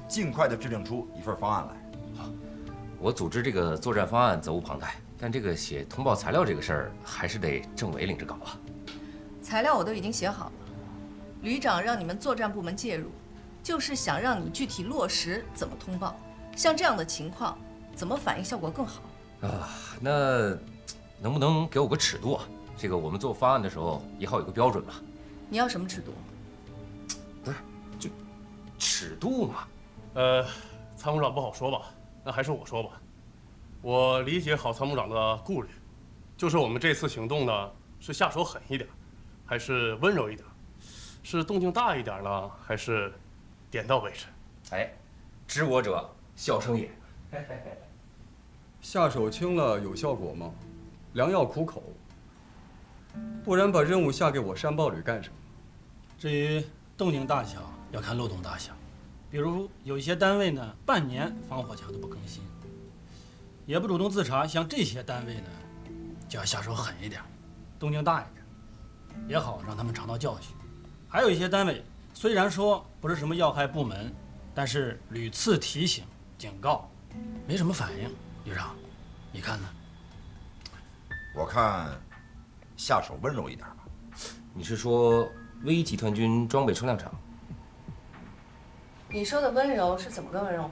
Speaker 4: 尽快的制定出一份方案来。
Speaker 3: 好，我组织这个作战方案责无旁贷，但这个写通报材料这个事儿，还是得政委领着搞啊。
Speaker 5: 材料我都已经写好了，旅长让你们作战部门介入，就是想让你具体落实怎么通报，像这样的情况，怎么反应效果更好
Speaker 3: 啊？那能不能给我个尺度啊？这个我们做方案的时候也好有个标准嘛。
Speaker 5: 你要什么尺度？
Speaker 3: 不是，就尺度嘛。
Speaker 18: 参谋长不好说吧？那还是我说吧。我理解郝参谋长的顾虑，就是我们这次行动呢，是下手狠一点，还是温柔一点？是动静大一点呢，还是点到为止？
Speaker 3: 哎，知我者，笑生也。
Speaker 6: 下手轻了有效果吗？良药苦口。不然把任务下给我山豹旅干什么？
Speaker 8: 至于动静大小，要看漏洞大小。比如有一些单位呢，半年防火墙都不更新，也不主动自查，像这些单位呢，就要下手狠一点，动静大一点，也好让他们尝到教训。还有一些单位虽然说不是什么要害部门，但是屡次提醒、警告，没什么反应。旅长，你看呢？
Speaker 4: 我看下手温柔一点吧。
Speaker 3: 你是说V集团军装备车辆厂？
Speaker 5: 你说的温柔是怎么个温柔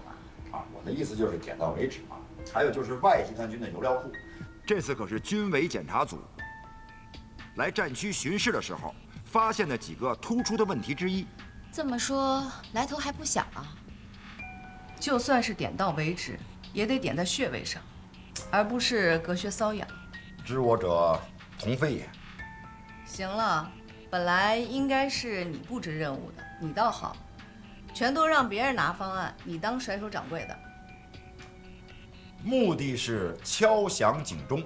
Speaker 5: 法？
Speaker 4: 我的意思就是点到为止嘛。还有就是外集团军的油料库，这次可是军委检查组来战区巡视的时候发现的几个突出的问题之一。
Speaker 19: 这么说来头还不小啊。
Speaker 5: 就算是点到为止，也得点在穴位上，而不是隔靴搔痒。
Speaker 4: 知我者同非也。
Speaker 5: 行了，本来应该是你布置任务的，你倒好，全都让别人拿方案，你当甩手掌柜的。
Speaker 4: 目的是敲响警钟，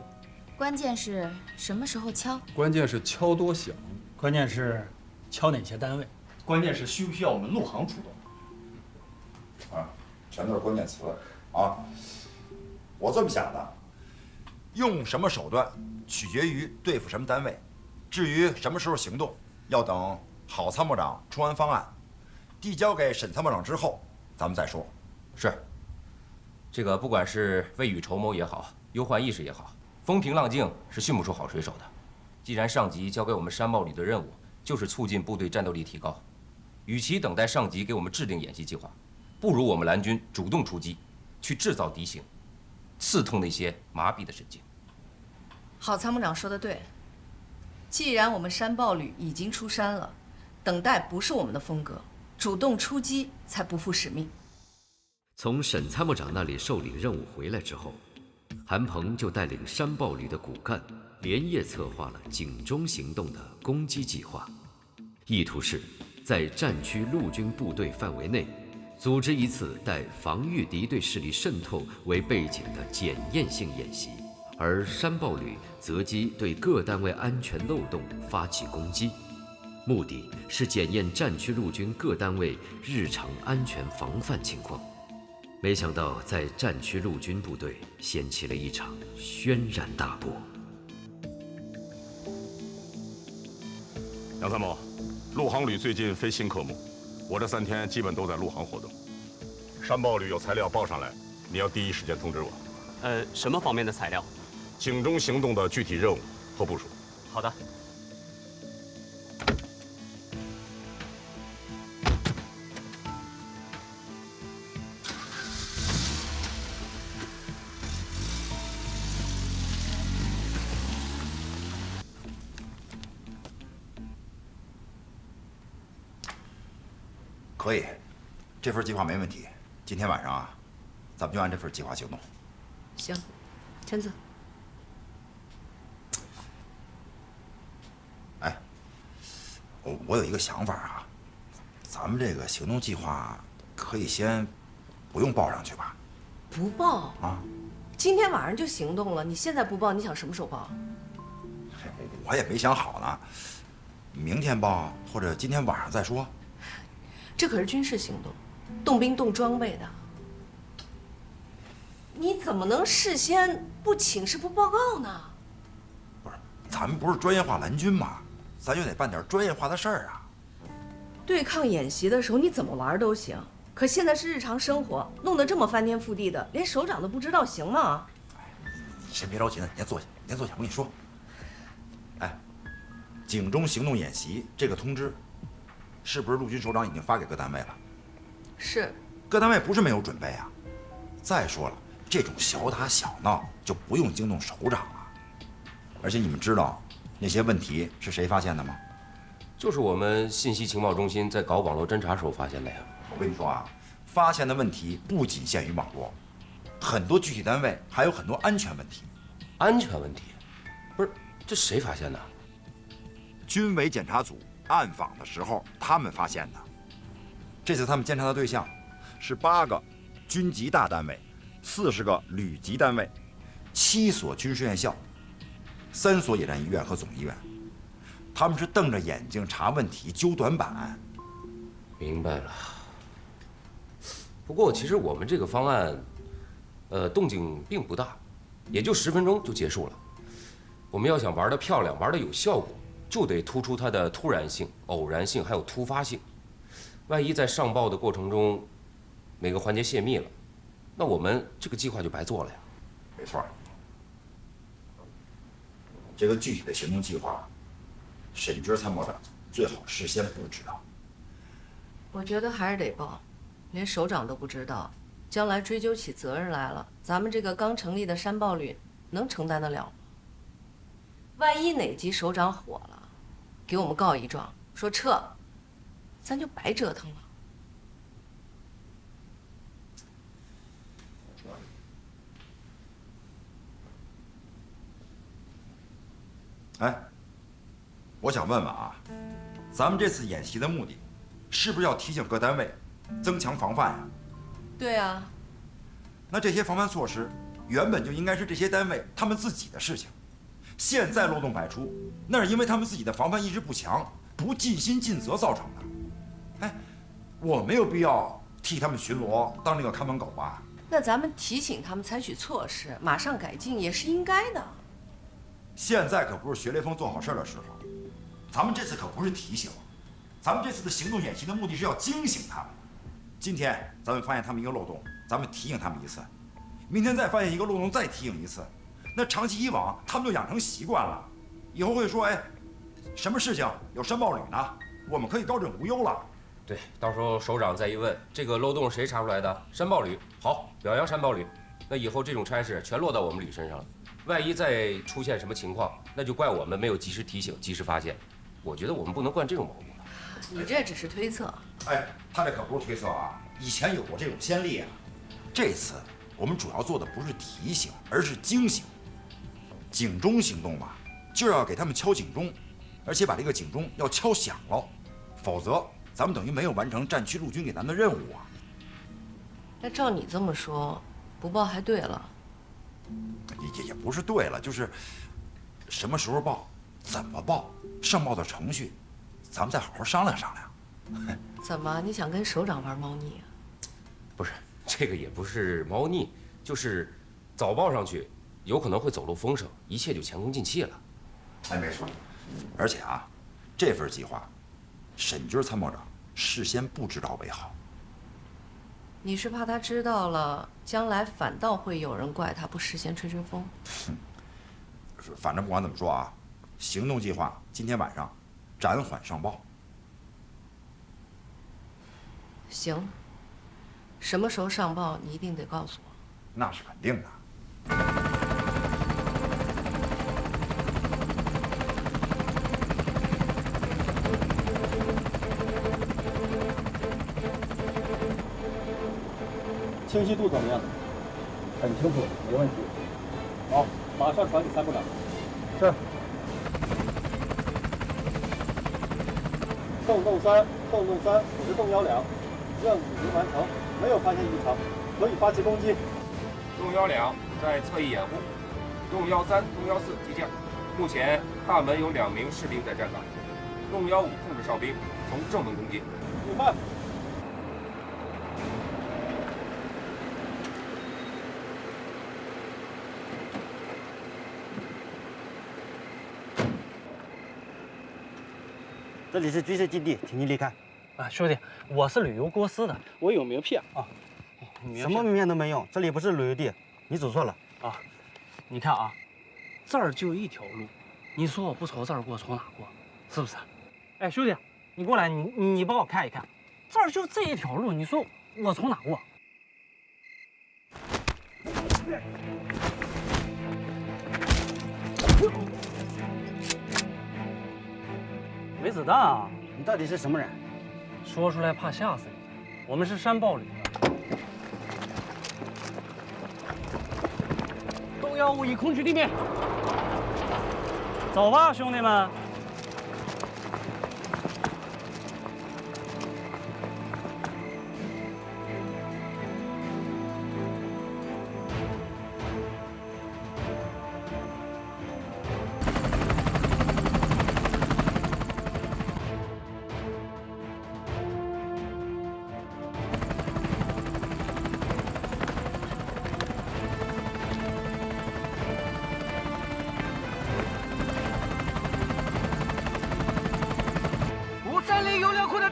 Speaker 19: 关键是什么时候敲？
Speaker 6: 关键是敲多响，
Speaker 8: 关键是敲哪些单位，
Speaker 11: 关键是需不需要我们陆航出动？
Speaker 4: 全都是关键词啊！我这么想的，用什么手段取决于对付什么单位，至于什么时候行动，要等郝参谋长出完方案，递交给沈参谋长之后，咱们再说。
Speaker 3: 是。这个不管是未雨绸缪也好，忧患意识也好，风平浪静是训不出好水手的。既然上级交给我们山豹旅的任务就是促进部队战斗力提高，与其等待上级给我们制定演习计划，不如我们蓝军主动出击，去制造敌情，刺痛那些麻痹的神经。
Speaker 5: 郝参谋长说的对，既然我们山豹旅已经出山了，等待不是我们的风格，主动出击才不负使命。
Speaker 20: 从沈参谋长那里受理任务回来之后，韩鹏就带领山豹旅的骨干连夜策划了警钟行动的攻击计划，意图是在战区陆军部队范围内组织一次带防御敌对势力渗透为背景的检验性演习，而山豹旅择机对各单位安全漏洞发起攻击，目的是检验战区陆军各单位日常安全防范情况。没想到在战区陆军部队掀起了一场轩然大波。
Speaker 14: 杨参谋，陆航旅最近非新科目，我这3天基本都在陆航活动。山豹旅有材料报上来，你要第一时间通知我。
Speaker 21: 什么方面的材料？
Speaker 14: 警钟行动的具体任务和部署。
Speaker 21: 好的。
Speaker 4: 可以，这份计划没问题。今天晚上啊，咱们就按这份计划行动。
Speaker 5: 行，签字。
Speaker 4: 哎，我有一个想法啊，咱们这个行动计划可以先不用报上去吧？
Speaker 5: 不报
Speaker 4: 啊？
Speaker 5: 今天晚上就行动了，你现在不报，你想什么时候报？
Speaker 4: 我也没想好呢，明天报或者今天晚上再说。
Speaker 5: 这可是军事行动，动兵动装备的，你怎么能事先不请示不报告呢？
Speaker 4: 咱们不是专业化蓝军吗？咱就得办点专业化的事儿啊。
Speaker 5: 对抗演习的时候你怎么玩都行，可现在是日常生活，弄得这么翻天覆地的，连首长都不知道，行吗？
Speaker 4: 你先别着急呢，先坐下，先坐下，我跟你说。哎，警钟行动演习这个通知，是不是陆军首长已经发给各单位了？
Speaker 5: 是。
Speaker 4: 各单位不是没有准备啊。再说了，这种小打小闹就不用惊动首长了。而且你们知道那些问题是谁发现的吗？
Speaker 3: 就是我们信息情报中心在搞网络侦查时候发现的呀。
Speaker 4: 我跟你说啊，发现的问题不仅限于网络，很多具体单位还有很多安全问题。
Speaker 3: 安全问题？不是，这谁发现的？
Speaker 4: 军委检查组暗访的时候，他们发现的。这次他们监察的对象是8个军级大单位，40个旅级单位，7所军事院校，3所野战医院和总医院。他们是瞪着眼睛查问题、揪短板。
Speaker 3: 明白了。不过其实我们这个方案，动静并不大，也就10分钟就结束了。我们要想玩得漂亮、玩得有效果，就得突出它的突然性、偶然性还有突发性。万一在上报的过程中，每个环节泄密了，那我们这个计划就白做了呀。
Speaker 4: 没错。这个具体的行动计划，沈军参谋长最好事先不知道。
Speaker 5: 我觉得还是得报，连首长都不知道，将来追究起责任来了，咱们这个刚成立的山豹旅能承担得了吗？万一哪级首长火了，给我们告一状，说撤，咱就白折腾了。
Speaker 4: 哎，我想问问啊，咱们这次演习的目的，是不是要提醒各单位增强防范呀？
Speaker 5: 对啊。
Speaker 4: 那这些防范措施原本就应该是这些单位他们自己的事情，现在漏洞百出，那是因为他们自己的防范意识不强，不尽心尽责造成的。哎，我没有必要替他们巡逻，当这个看门狗吧？
Speaker 5: 那咱们提醒他们采取措施，马上改进也是应该的。
Speaker 4: 现在可不是学雷锋做好事的时候，咱们这次可不是提醒，咱们这次的行动演习的目的是要惊醒他们。今天咱们发现他们一个漏洞，咱们提醒他们一次，明天再发现一个漏洞，再提醒一次，那长期以往，他们就养成习惯了，以后会说，哎，什么事情有山豹旅呢？我们可以高枕无忧了。
Speaker 3: 对，到时候首长再一问，这个漏洞谁查出来的？山豹旅，好，表扬山豹旅。那以后这种差事全落到我们旅身上了。万一再出现什么情况，那就怪我们没有及时提醒、及时发现。我觉得我们不能惯这种毛病。
Speaker 5: 你这只是推测。
Speaker 4: 哎，他这可不是推测啊，以前有过这种先例啊。这次我们主要做的不是提醒，而是惊醒。警钟行动嘛，就要给他们敲警钟，而且把这个警钟要敲响了，否则咱们等于没有完成战区陆军给咱们的任务啊。
Speaker 5: 那照你这么说，不报还对了。
Speaker 4: 也不是对了，就是什么时候报，怎么报，上报的程序，咱们再好好商量商量。
Speaker 5: 怎么，你想跟首长玩猫腻啊？
Speaker 3: 不是，这个也不是猫腻，就是早报上去，有可能会走漏风声，一切就前功尽弃了。
Speaker 4: 哎，没错。而且啊，这份计划，沈军参谋长事先不知道为好。
Speaker 5: 你是怕他知道了，将来反倒会有人怪他不事先吹吹风？
Speaker 4: 反正不管怎么说啊，行动计划今天晚上暂缓上报。
Speaker 5: 行，什么时候上报你一定得告诉我。
Speaker 4: 那是肯定的。
Speaker 8: 清晰度怎么样？很清楚，没问题。好，马上传给参谋长。是。洞洞3，我是洞1两，任务已经完成，没有发现异常，可以发起攻击。
Speaker 13: 洞1两在侧翼掩护，洞13、洞14急降。目前大门有2名士兵在站岗，洞15控制哨兵从正门攻击。
Speaker 8: 午饭。
Speaker 12: 这里是军事基地，请您离开。
Speaker 8: 啊，兄弟，我是旅游公司的，我有名片啊。
Speaker 12: 什么名片都没用，这里不是旅游地，你走错了。
Speaker 8: 啊，你看啊，这儿就一条路，你说我不从这儿过，从哪过？是不是？哎，兄弟，你过来，你帮我看一看，这儿就这一条路，你说我从哪过？没子弹啊！
Speaker 12: 你到底是什么人？
Speaker 8: 说出来怕吓死你。我们是山豹旅的。洞115已空取地面。走吧，兄弟们。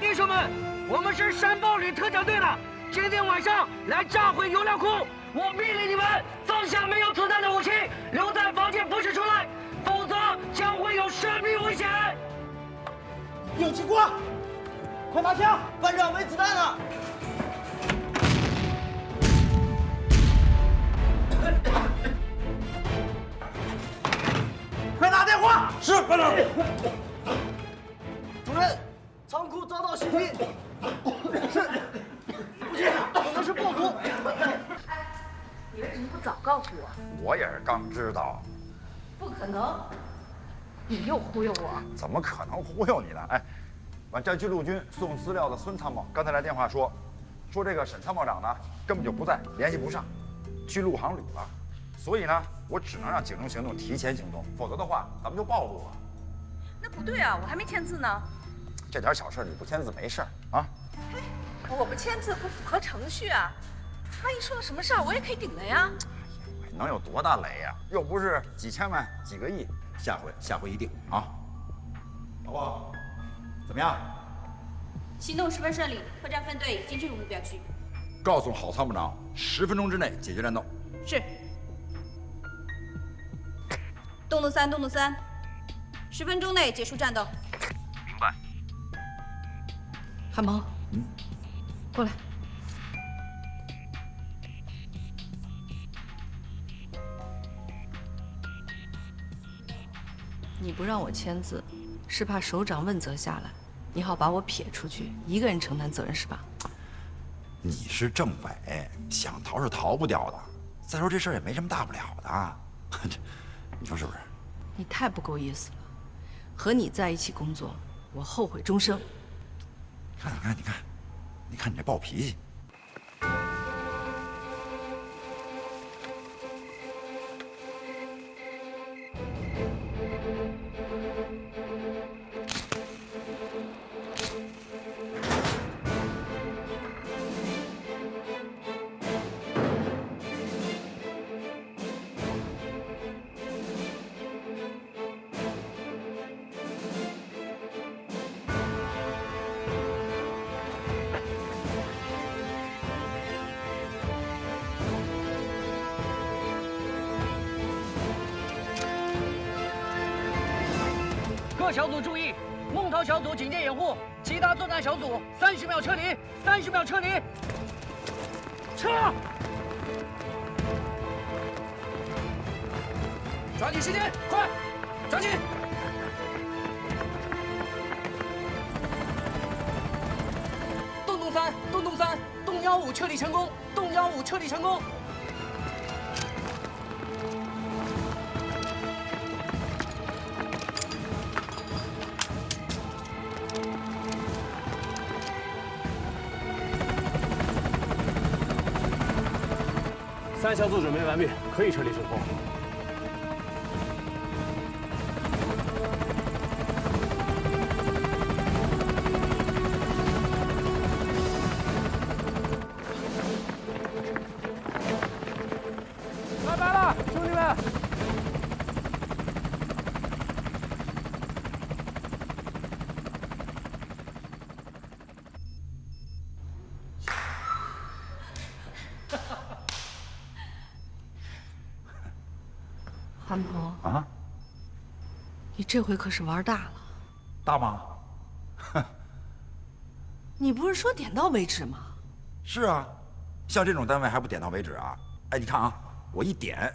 Speaker 10: 弟兄们，我们是山豹旅特长队的，今天晚上来炸毁油料库。我命令你们放下没有子弹的武器，留在房间不许出来，否则将会有生命危险。
Speaker 12: 有机关，快拿枪！班长没子弹了。快打电话！
Speaker 10: 是班长。
Speaker 12: 主任。仓库遭到袭击，是，不行，可能是暴徒。
Speaker 5: 你为什么不早告诉我？
Speaker 4: 我也是刚知道。
Speaker 5: 不可能，你又忽悠我。
Speaker 4: 怎么可能忽悠你呢？哎，往战区陆军送资料的孙参谋刚才来电话说这个沈参谋长呢根本就不在，联系不上，去陆航旅了。所以呢，我只能让警钟行动提前行动，否则的话咱们就暴露了。
Speaker 5: 那不对啊，我还没签字呢。
Speaker 4: 这点小事你不签字没事啊？
Speaker 5: 嘿，我不签字不符合程序啊！万一出了什么事儿，我也可以顶的呀。
Speaker 4: 能有多大雷呀？又不是几千万、几个亿，下回一定啊！老婆，怎么样？
Speaker 22: 行动十分顺利，特战分队已经进入目标区。
Speaker 4: 告诉郝参谋长，10分钟之内解决战斗。
Speaker 22: 是。洞洞3 ，10分钟内结束战斗。
Speaker 13: 明白。
Speaker 5: 韩鹏，过来。你不让我签字，是怕首长问责下来，你好把我撇出去，一个人承担责任是吧？
Speaker 4: 你是政委，想逃是逃不掉的。再说这事儿也没什么大不了的，你说是不是？
Speaker 5: 你太不够意思了，和你在一起工作，我后悔终生。
Speaker 4: 你看你这暴脾气。
Speaker 10: 各小组注意，孟涛小组警戒掩护，其他作战小组30秒撤离，30秒撤离。撤！抓紧时间，快，抓紧！洞3，洞115撤离成功，洞615撤离成功。
Speaker 2: 3小组准备完毕，可以撤离升空。
Speaker 10: 拜拜了，兄弟们！
Speaker 5: 韩鹏
Speaker 4: 啊，
Speaker 5: 你这回可是玩大了。
Speaker 4: 大吗？
Speaker 5: 你不是说点到为止吗？
Speaker 4: 是啊，像这种单位还不点到为止啊？哎，你看啊，我一点